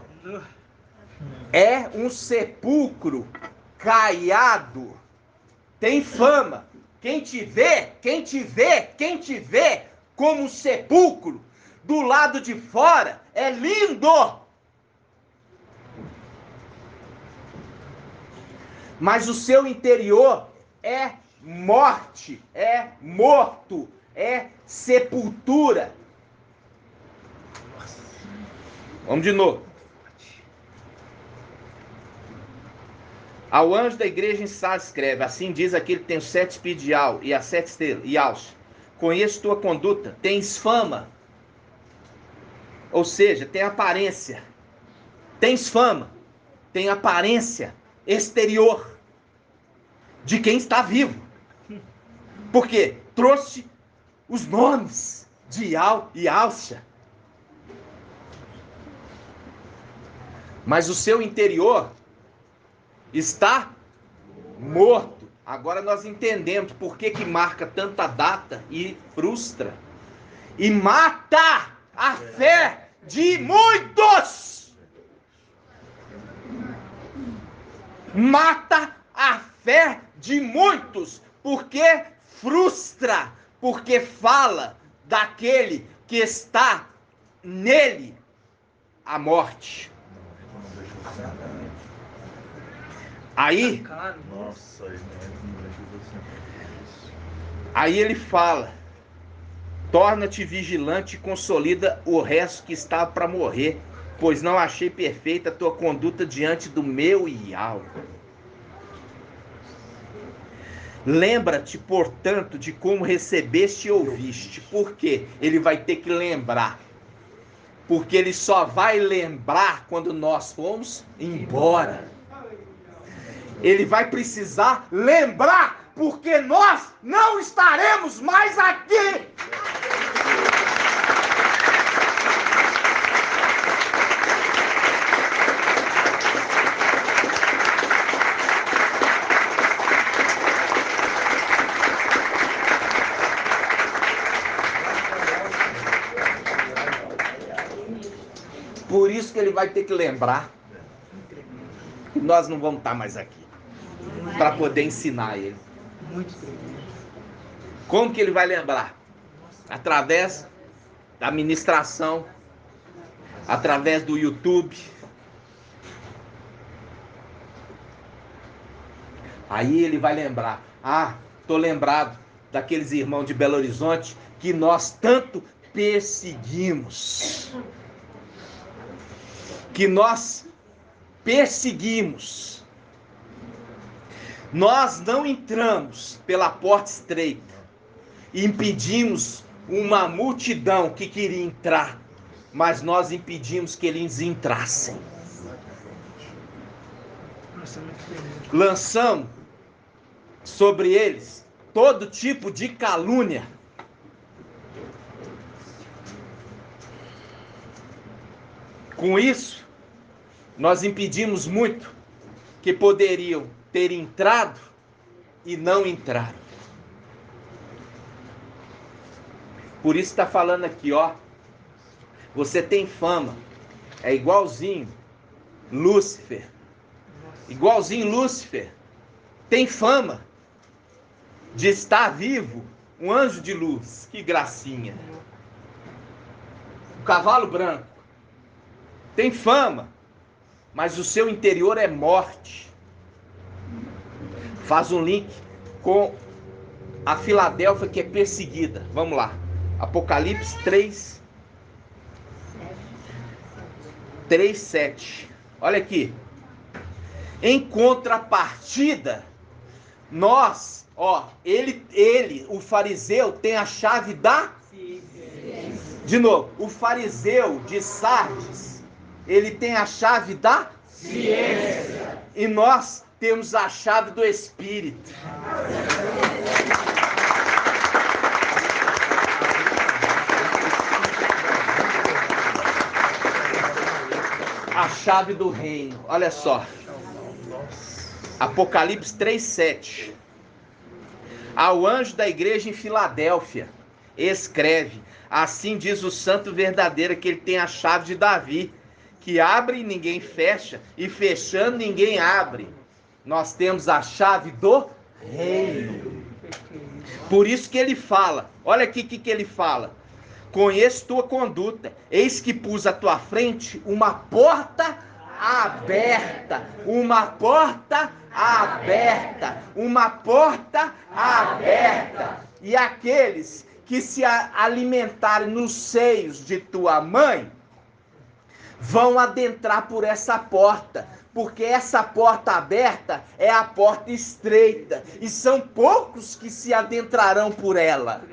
é um sepulcro caiado. Tem fama. Quem te vê como um sepulcro do lado de fora é lindo. Mas o seu interior é morte, é morto, é sepultura. Vamos de novo. Ao anjo da igreja em Sardes escreve: assim diz aquele que tem os 7 espíritos de Al e as 7 estrelas, e Alcha. Conheço tua conduta, tens fama. Ou seja, tem aparência. Tens fama, tem aparência exterior de quem está vivo. Por quê? Trouxe os nomes de Al e Alcha. Mas o seu interior está morto. Agora nós entendemos por que marca tanta data e frustra. E mata a fé de muitos. Mata a fé de muitos. Porque frustra. Porque fala daquele que está nele a morte. Aí ele fala: torna-te vigilante e consolida o resto que está para morrer, pois não achei perfeita a tua conduta diante do meu Ial. Lembra-te, portanto, de como recebeste e ouviste. Por quê? Ele vai ter que lembrar. Porque ele só vai lembrar quando nós formos embora. Ele vai precisar lembrar, porque nós não estaremos mais aqui. Por isso que ele vai ter que lembrar que nós não vamos estar mais aqui. Para poder ensinar ele. Como que ele vai lembrar? Através da ministração, através do YouTube. Aí ele vai lembrar: ah, estou lembrado daqueles irmãos de Belo Horizonte que nós tanto perseguimos. Que nós perseguimos. Nós não entramos pela porta estreita e impedimos uma multidão que queria entrar, mas nós impedimos que eles entrassem. Lançamos sobre eles todo tipo de calúnia. Com isso, nós impedimos muito que poderiam ter entrado e não entraram. Por isso está falando aqui, ó. Você tem fama. É igualzinho Lúcifer. Igualzinho Lúcifer. Tem fama de estar vivo. Um anjo de luz. Que gracinha. O cavalo branco. Tem fama. Mas o seu interior é morte. Faz um link com a Filadélfia que é perseguida. Vamos lá. Apocalipse 3:7. Olha aqui. Em contrapartida, nós, ó, ele, o fariseu, tem a chave da ciência. De novo, o fariseu de Sardes, ele tem a chave da ciência. E nós temos a chave do Espírito. A chave do reino. Olha só. Apocalipse 3:7. Ao anjo da igreja em Filadélfia, escreve: assim diz o santo verdadeiro, que ele tem a chave de Davi, que abre e ninguém fecha, e fechando ninguém abre. Nós temos a chave do reino. Por isso que ele fala, olha aqui o que ele fala: conheço tua conduta, eis que pus à tua frente uma porta aberta, uma porta aberta, uma porta aberta, e aqueles que se alimentarem nos seios de tua mãe vão adentrar por essa porta, porque essa porta aberta é a porta estreita, e são poucos que se adentrarão por ela.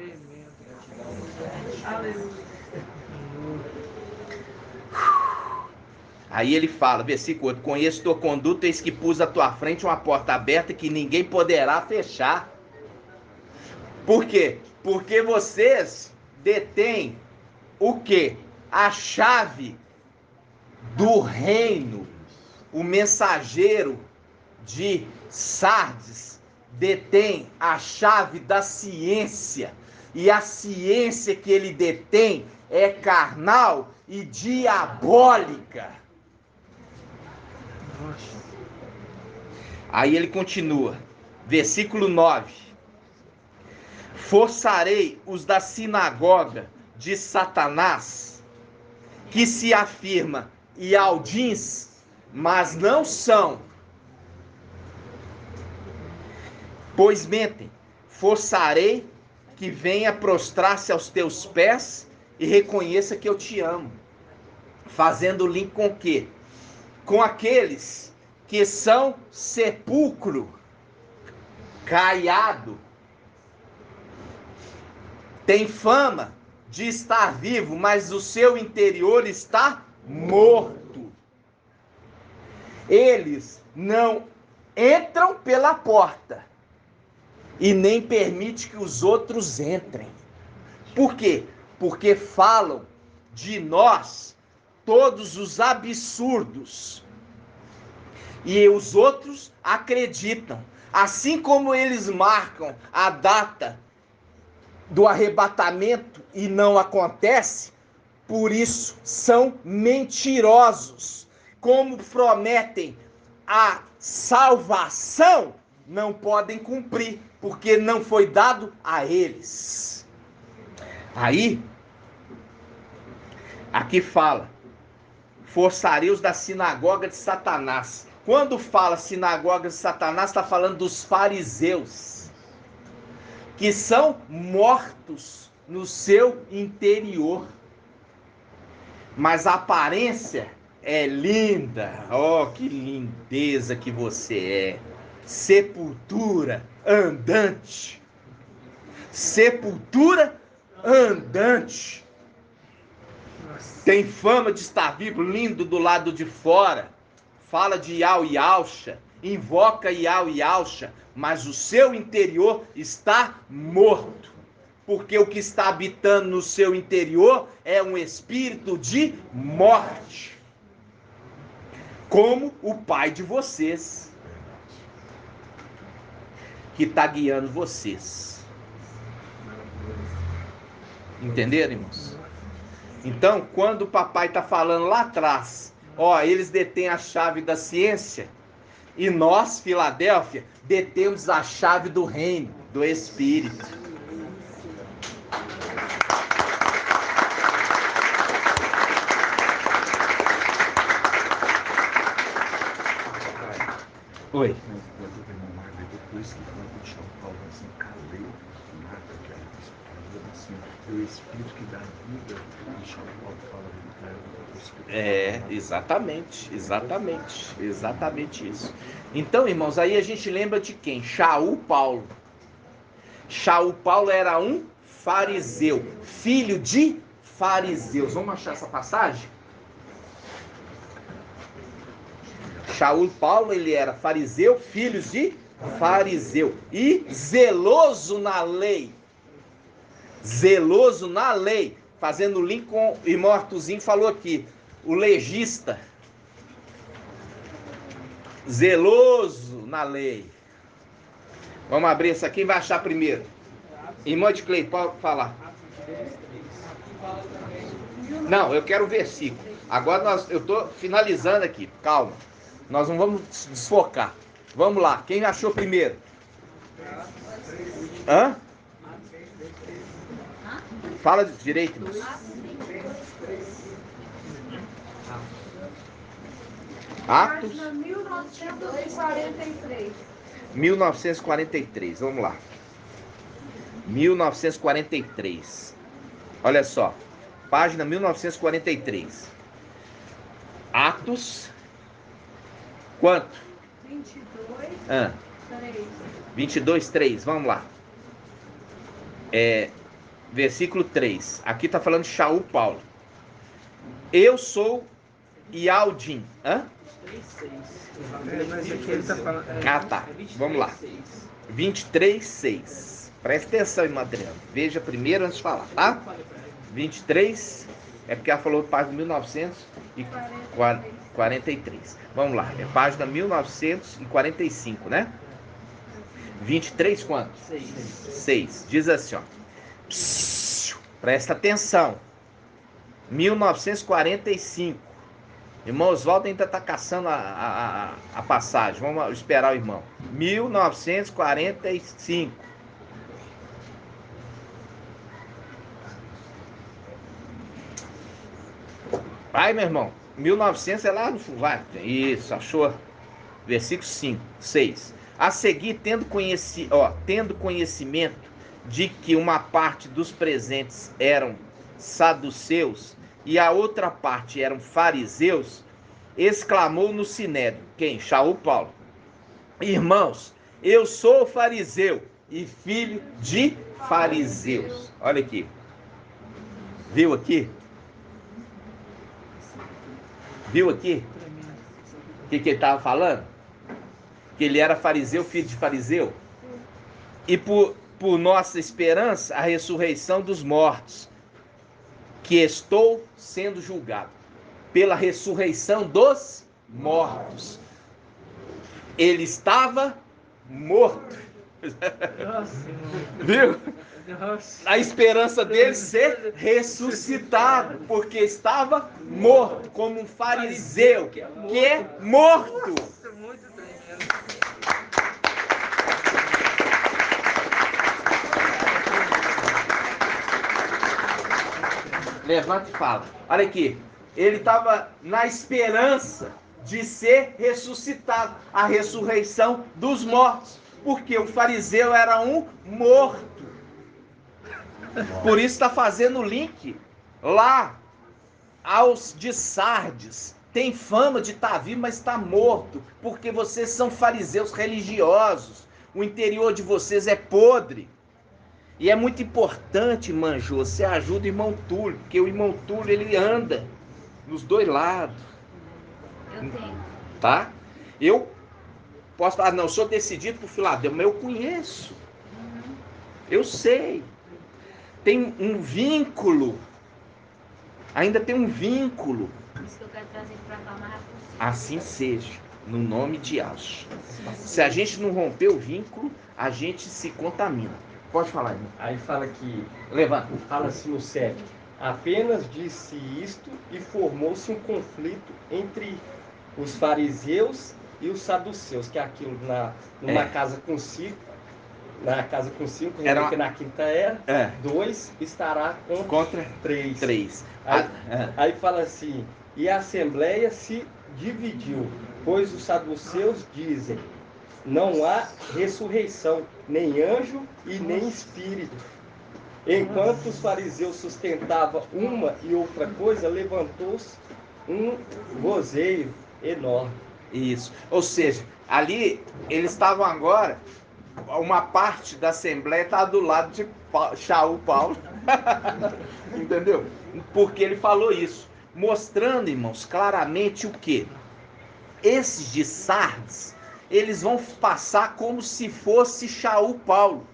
Aí ele fala, versículo 8: conheço tua conduta, eis que pus à tua frente uma porta aberta que ninguém poderá fechar. Por quê? Porque vocês detêm o quê? A chave do reino. O mensageiro de Sardes detém a chave da ciência. E a ciência que ele detém é carnal e diabólica. Aí ele continua, versículo 9: forçarei os da sinagoga de Satanás, que se afirma Ialdins, mas não são, pois mentem. Forçarei que venha prostrar-se aos teus pés e reconheça que eu te amo. Fazendo link com o quê? Com aqueles que são sepulcro caiado. Tem fama de estar vivo, mas o seu interior está morto. Eles não entram pela porta e nem permite que os outros entrem. Por quê? Porque falam de nós todos os absurdos. E os outros acreditam. Assim como eles marcam a data do arrebatamento e não acontece, por isso são mentirosos. Como prometem a salvação, não podem cumprir, porque não foi dado a eles. Aí, aqui fala, forçarei os da sinagoga de Satanás. Quando fala sinagoga de Satanás, está falando dos fariseus, que são mortos no seu interior. Mas a aparência é linda. Oh, que lindeza que você é. Sepultura andante. Sepultura andante. Tem fama de estar vivo, lindo do lado de fora. Fala de Iau e Alcha, invoca Iau e Alcha, mas o seu interior está morto. Porque o que está habitando no seu interior é um espírito de morte. como o pai de vocês, que está guiando vocês. Entenderam, irmãos? Então, quando o papai está falando lá atrás, ó, eles detêm a chave da ciência, e nós, Filadélfia, detemos a chave do reino, do Espírito. Oi. Depois que quando São Paulo assim, calei, nada, que era assim, o Espírito que dá vida, e São Paulo fala do Espírito. Exatamente isso. Então, irmãos, aí a gente lembra de quem? Shaul Paulo. Shaul Paulo era um fariseu, filho de fariseus. Vamos achar essa passagem? Shaul Paulo, ele era fariseu, filho de fariseu e zeloso na lei. Zeloso na lei. Fazendo link com o irmão Artuzinho falou aqui. O legista. Zeloso na lei. Vamos abrir isso aqui. Quem vai achar primeiro? Irmão de Cleito, pode falar. Não, eu quero o versículo. Agora eu estou finalizando aqui. Calma. Nós não vamos desfocar. Vamos lá. Quem achou primeiro? Hã? Fala direito, irmão. Atos 1943. 1943. Vamos lá. 1943. Olha só. Página 1943. Atos. Quanto? 22, 3. Vamos lá. Versículo 3. Aqui está falando de Shaul Paulo. Eu sou Yaldin. Mas aqui ele está falando. Tá. Vamos lá. 23, 6. Presta atenção, irmã Adriana. Veja primeiro antes de falar, tá? 23. É porque ela falou página 1943. Vamos lá. É página 1945, né? 23 quanto? 6. Diz assim, ó. Presta atenção. 1945. Irmão Oswaldo ainda está caçando a passagem. Vamos esperar o irmão. 1945. Vai, meu irmão. 1900 é lá no fundo. Vai. Isso, achou? Versículo 5, 6. A seguir, tendo conhecimento de que uma parte dos presentes eram saduceus e a outra parte eram fariseus, exclamou no sinédrio. Quem? Shaul Paulo. Irmãos, eu sou fariseu e filho de fariseus. Olha aqui. Viu aqui? Viu aqui? O que ele estava falando? Que ele era fariseu, filho de fariseu. E por nossa esperança, a ressurreição dos mortos, que estou sendo julgado pela ressurreição dos mortos. Ele estava morto. Viu? A esperança dele ser ressuscitado, porque estava morto, como um fariseu que é morto. Levanta e fala. Olha aqui. Ele estava na esperança de ser ressuscitado. A ressurreição dos mortos. Porque o fariseu era um morto. Por isso está fazendo o link lá aos de Sardes. Tem fama de estar vivo, mas está morto. Porque vocês são fariseus religiosos. O interior de vocês é podre. E é muito importante, Manjô, você ajuda o irmão Túlio, porque o irmão Túlio, ele anda nos dois lados. Eu tenho. Tá? Eu posso falar, não, eu sou decidido por Filadélfia, mas eu conheço. Eu sei. Tem um vínculo. Ainda tem um vínculo isso que eu quero trazer para cá mais rápido possível. Assim seja, no nome de Yahshua. Se a gente não romper o vínculo, a gente se contamina. Pode falar, irmão. Aí fala que, Levanta. fala-se no 7, apenas disse isto e formou-se um conflito entre os fariseus e os saduceus, que é aquilo numa casa com 5, na casa com 5, que na quinta era, 2 estará contra 3. Aí fala assim, e a assembleia se dividiu, pois os saduceus dizem, não há ressurreição, nem anjo e nem espírito. Enquanto os fariseus sustentavam uma e outra coisa, levantou-se um vozeio enorme. Isso. Ou seja, ali eles estavam agora, uma parte da Assembleia está do lado de Shaul Paulo. Entendeu? Porque ele falou isso. Mostrando, irmãos, claramente o quê? Esses de Sardes, eles vão passar como se fosse Shaul Paulo.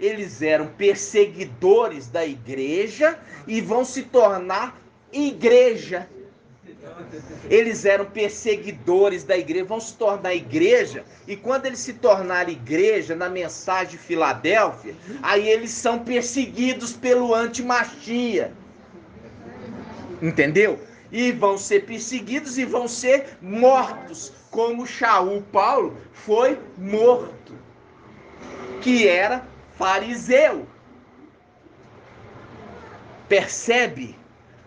Eles eram perseguidores da igreja e vão se tornar igreja. Eles eram perseguidores da igreja, vão se tornar igreja, e quando eles se tornarem igreja na mensagem de Filadélfia, aí eles são perseguidos pelo antimachia. Entendeu? E vão ser perseguidos e vão ser mortos, como Shaul Paulo foi morto, que era fariseu. Percebe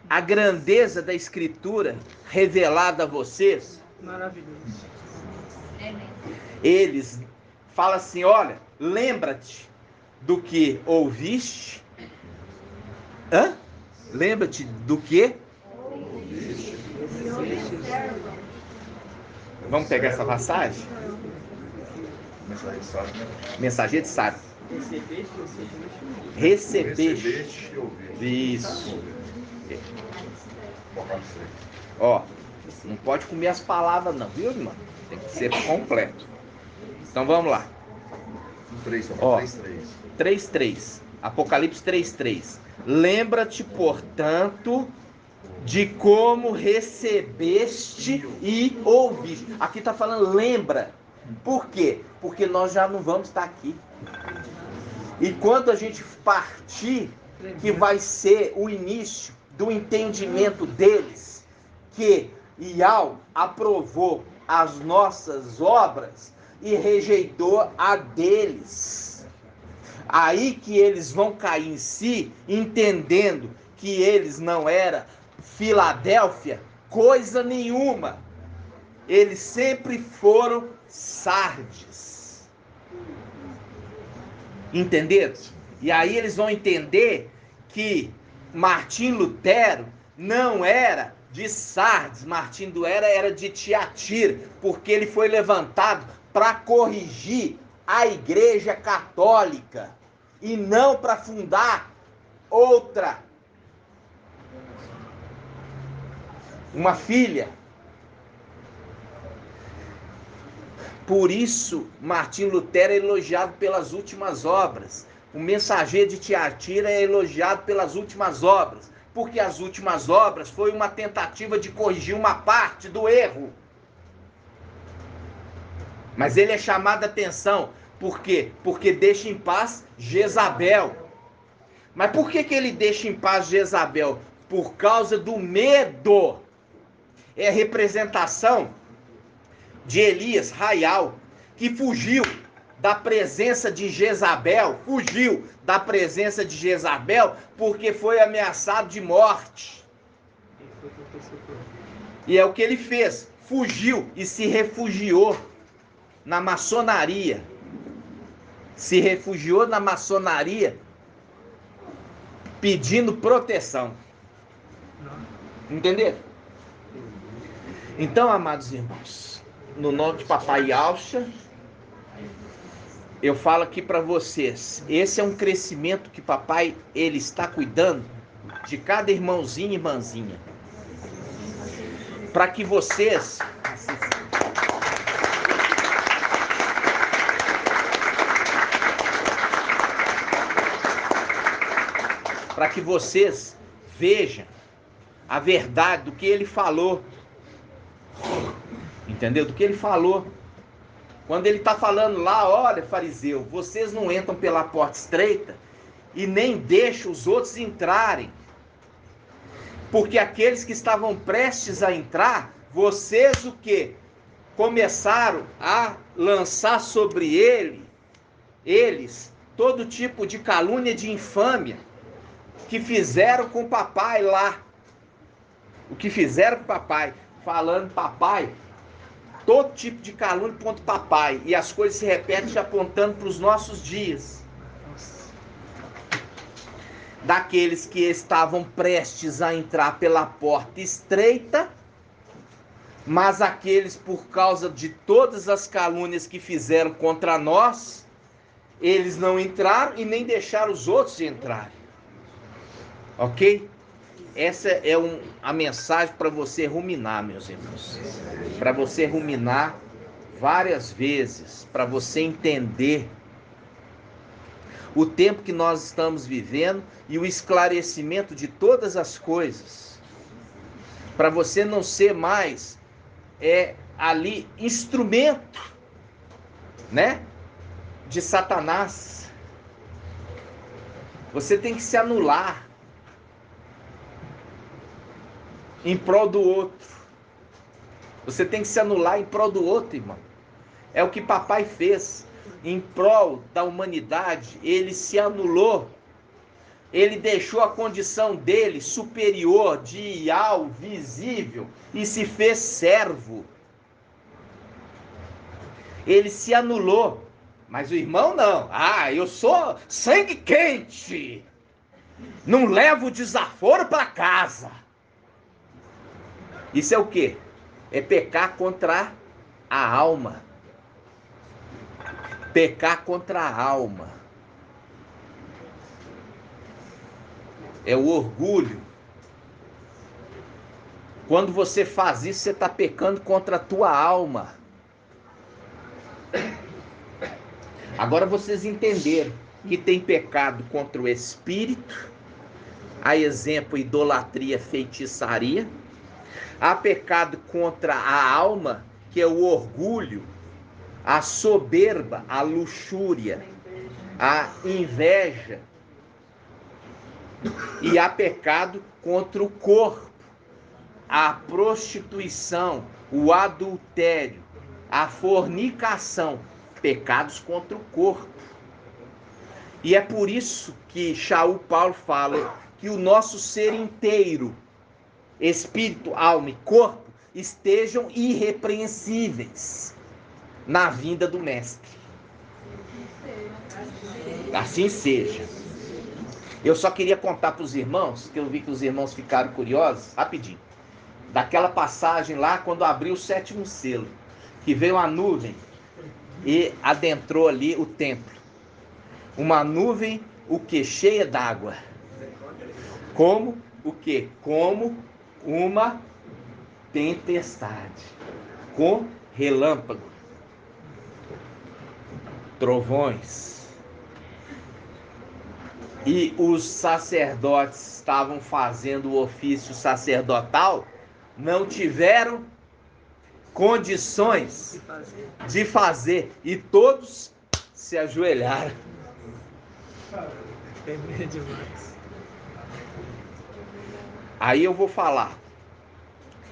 a grandeza da Escritura revelada a vocês? Maravilhoso. Eles falam assim, olha, lembra-te do que ouviste. Lembra-te do que? Vamos pegar essa passagem? Mensageiro de sábio. Recebeste. Isso. Ó, não pode comer as palavras não, viu, irmão? Tem que ser completo. Então vamos lá. 3:3. Apocalipse 3:3. Lembra-te, portanto, de como recebeste e ouviste. Aqui está falando lembra. Por quê? Porque nós já não vamos estar aqui. E quando a gente partir, que vai ser o início do entendimento deles, que Yahweh aprovou as nossas obras e rejeitou a deles. Aí que eles vão cair em si, entendendo que eles não eram Filadélfia, coisa nenhuma. Eles sempre foram Sardes. Entenderam? E aí eles vão entender que Martim Lutero não era de Sardes, Martim Lutero era de Tiatira, porque ele foi levantado para corrigir a Igreja Católica e não para fundar outra, uma filha. Por isso, Martim Lutero é elogiado pelas últimas obras. O mensageiro de Tiatira é elogiado pelas últimas obras, porque as últimas obras foi uma tentativa de corrigir uma parte do erro. Mas ele é chamado a atenção. Por quê? Porque deixa em paz Jezabel. Mas por que ele deixa em paz Jezabel? Por causa do medo. É a representação de Elias, Raial, que fugiu da presença de Jezabel, porque foi ameaçado de morte. E é o que ele fez, fugiu e se refugiou na maçonaria. Pedindo proteção. Entenderam? Então, amados irmãos, no nome de Papai Yahshua, eu falo aqui para vocês, esse é um crescimento que papai, ele está cuidando de cada irmãozinho e irmãzinha. Para que vocês... vejam a verdade do que ele falou. Entendeu? Do que ele falou. Quando ele está falando lá, olha, fariseu, vocês não entram pela porta estreita e nem deixam os outros entrarem. Porque aqueles que estavam prestes a entrar, vocês o quê? Começaram a lançar sobre eles todo tipo de calúnia, de infâmia, que fizeram com o papai lá. O que fizeram com o papai, falando papai, todo tipo de calúnia contra o papai. E as coisas se repetem apontando para os nossos dias. Daqueles que estavam prestes a entrar pela porta estreita, mas aqueles, por causa de todas as calúnias que fizeram contra nós, eles não entraram e nem deixaram os outros entrarem. Ok? Essa é a mensagem para você ruminar, meus irmãos. Para você ruminar várias vezes, para você entender o tempo que nós estamos vivendo e o esclarecimento de todas as coisas. Para você não ser mais ali instrumento, né, de Satanás. Você tem que se anular em prol do outro. Você tem que se anular em prol do outro, irmão. É o que papai fez. Em prol da humanidade, ele se anulou. Ele deixou a condição dele superior, de ideal, visível, e se fez servo. Ele se anulou. Mas o irmão não. Ah, eu sou sangue quente. Não levo desaforo para casa. Isso é o quê? É pecar contra a alma. Pecar contra a alma. É o orgulho. Quando você faz isso, você está pecando contra a tua alma. Agora vocês entenderam que tem pecado contra o espírito, a exemplo, idolatria, feitiçaria. Há pecado contra a alma, que é o orgulho, a soberba, a luxúria, a inveja. E há pecado contra o corpo, a prostituição, o adultério, a fornicação, pecados contra o corpo. E é por isso que Shaul Paulo fala que o nosso ser inteiro, espírito, alma e corpo, estejam irrepreensíveis na vinda do Mestre. Assim seja. Eu só queria contar para os irmãos, que eu vi que os irmãos ficaram curiosos, rapidinho, daquela passagem lá, quando abriu o 7º selo, que veio a nuvem e adentrou ali o templo. Uma nuvem, o que? Cheia d'água. Como o que? Como uma tempestade, com relâmpago, trovões. E os sacerdotes estavam fazendo o ofício sacerdotal, não tiveram condições de fazer, e todos se ajoelharam. Aí eu vou falar,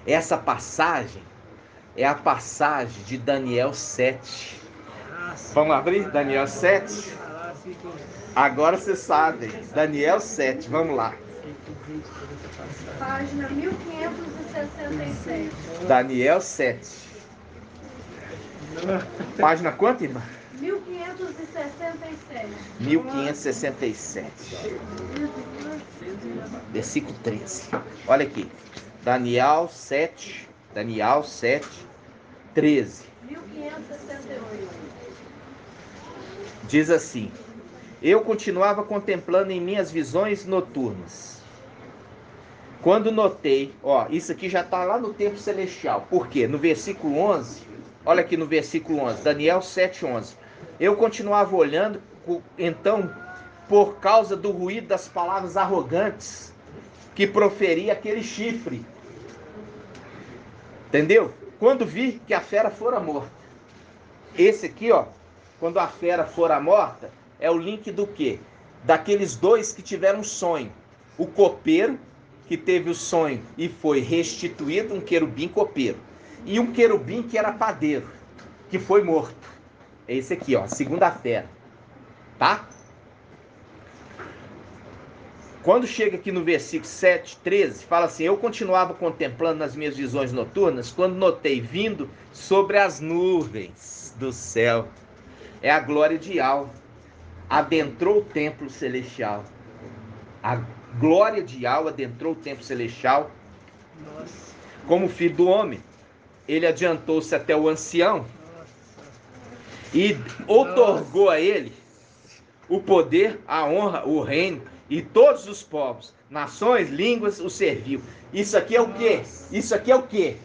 essa passagem é a passagem de Daniel 7. Vamos abrir? Daniel 7? Agora vocês sabem, Daniel 7, vamos lá. Página 1567. Daniel 7. Página quanto, irmã? 1567. 1567. Versículo 13. Olha aqui. Daniel 7. Daniel 7, 13. 1568. Diz assim: eu continuava contemplando em minhas visões noturnas, quando notei, isso aqui já está lá no templo celestial. Por quê? No versículo 11, olha aqui no versículo 11, Daniel 7, 11. Eu continuava olhando, então, por causa do ruído das palavras arrogantes que proferia aquele chifre. Entendeu? Quando vi que a fera fora morta. Esse aqui, ó, quando a fera fora morta, é o link do quê? Daqueles dois que tiveram um sonho. O copeiro, que teve o sonho e foi restituído, um querubim copeiro. E um querubim que era padeiro, que foi morto. É esse aqui, ó, a segunda fera. Tá? Quando chega aqui no versículo 7, 13, fala assim: eu continuava contemplando nas minhas visões noturnas, quando notei vindo sobre as nuvens do céu. É a glória de Yahweh. Adentrou o templo celestial. A glória de Yahweh adentrou o templo celestial. Como filho do homem, ele adiantou-se até o ancião e outorgou a ele o poder, a honra, o reino, e todos os povos, nações, línguas o serviu. Isso aqui é o quê? Isso aqui é o quê?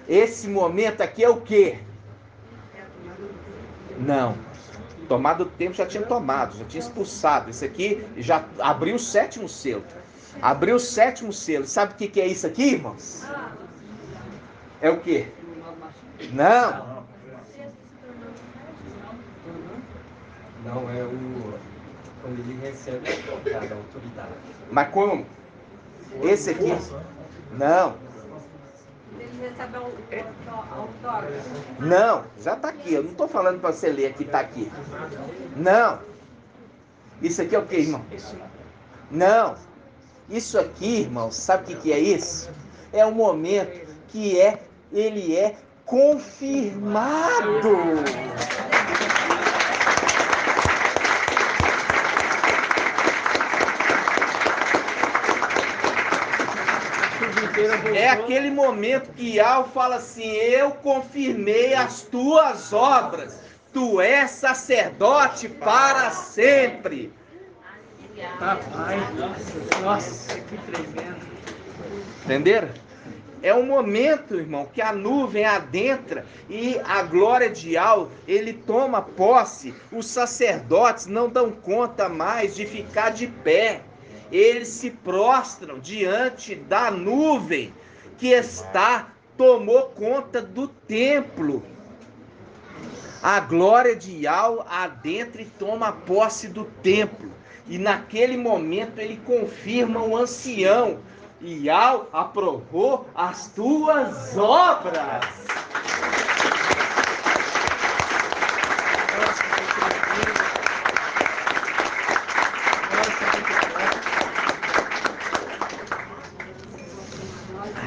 Esse momento aqui é o quê? Não. Tomado o tempo já tinha tomado, já tinha expulsado. Isso aqui já abriu o sétimo selo. Abriu o sétimo selo. Sabe o que é isso aqui, irmãos? É o quê? Não. Não, é quando ele recebe a autoridade. Mas como? Esse aqui? Não. Ele recebe autógrafo. Não, já está aqui. Eu não estou falando para você ler aqui, está aqui. Não. Isso aqui é o que, irmão? Não. Isso aqui, irmão, sabe o que é isso? É o momento que ele é confirmado. É aquele momento que Yahweh fala assim: eu confirmei as tuas obras, tu és sacerdote para sempre. Papai, nossa, que tremendo. Entenderam? É um momento, irmão, que a nuvem adentra e a glória de Yahweh, ele toma posse. Os sacerdotes não dão conta mais de ficar de pé. Eles se prostram diante da nuvem que tomou conta do templo. A glória de Yahweh adentra e toma posse do templo. E naquele momento ele confirma o ancião: e Yahweh aprovou as tuas obras.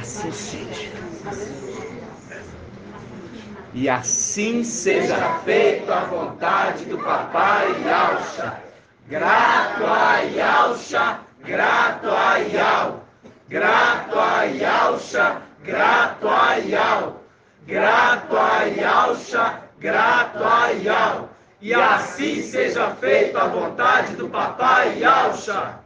Assim seja. E assim seja feita a vontade do Papai Yahshua. Grato a Yahshua, grato a Yahweh. Grato a Yahshua, grato a Yahweh. Grato a Yahshua, grato a Yahweh. E assim seja feita a vontade do Papai Yahshua.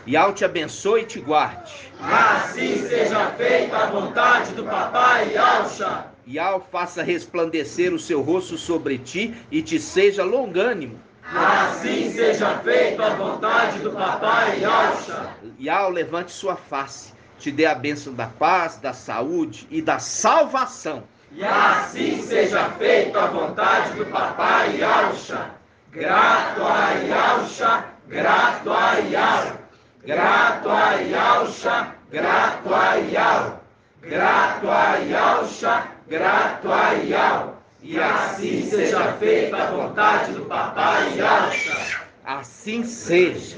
Yahweh te abençoe e te guarde. Assim seja feita a vontade do Papai Yahshua. Yahweh faça resplandecer o seu rosto sobre ti e te seja longânimo. Assim seja feita a vontade do Papai Yahshua. Yahweh levante sua face, te dê a bênção da paz, da saúde e da salvação. E assim seja feita a vontade do Papai Yahshua. Grato a Yahshua, grato a Yahweh. Grato a Yahshua, grato a Yahweh. Grato a Yahshua, grato a Yahweh. E assim seja feita a vontade do Papai Yahshua. Assim seja.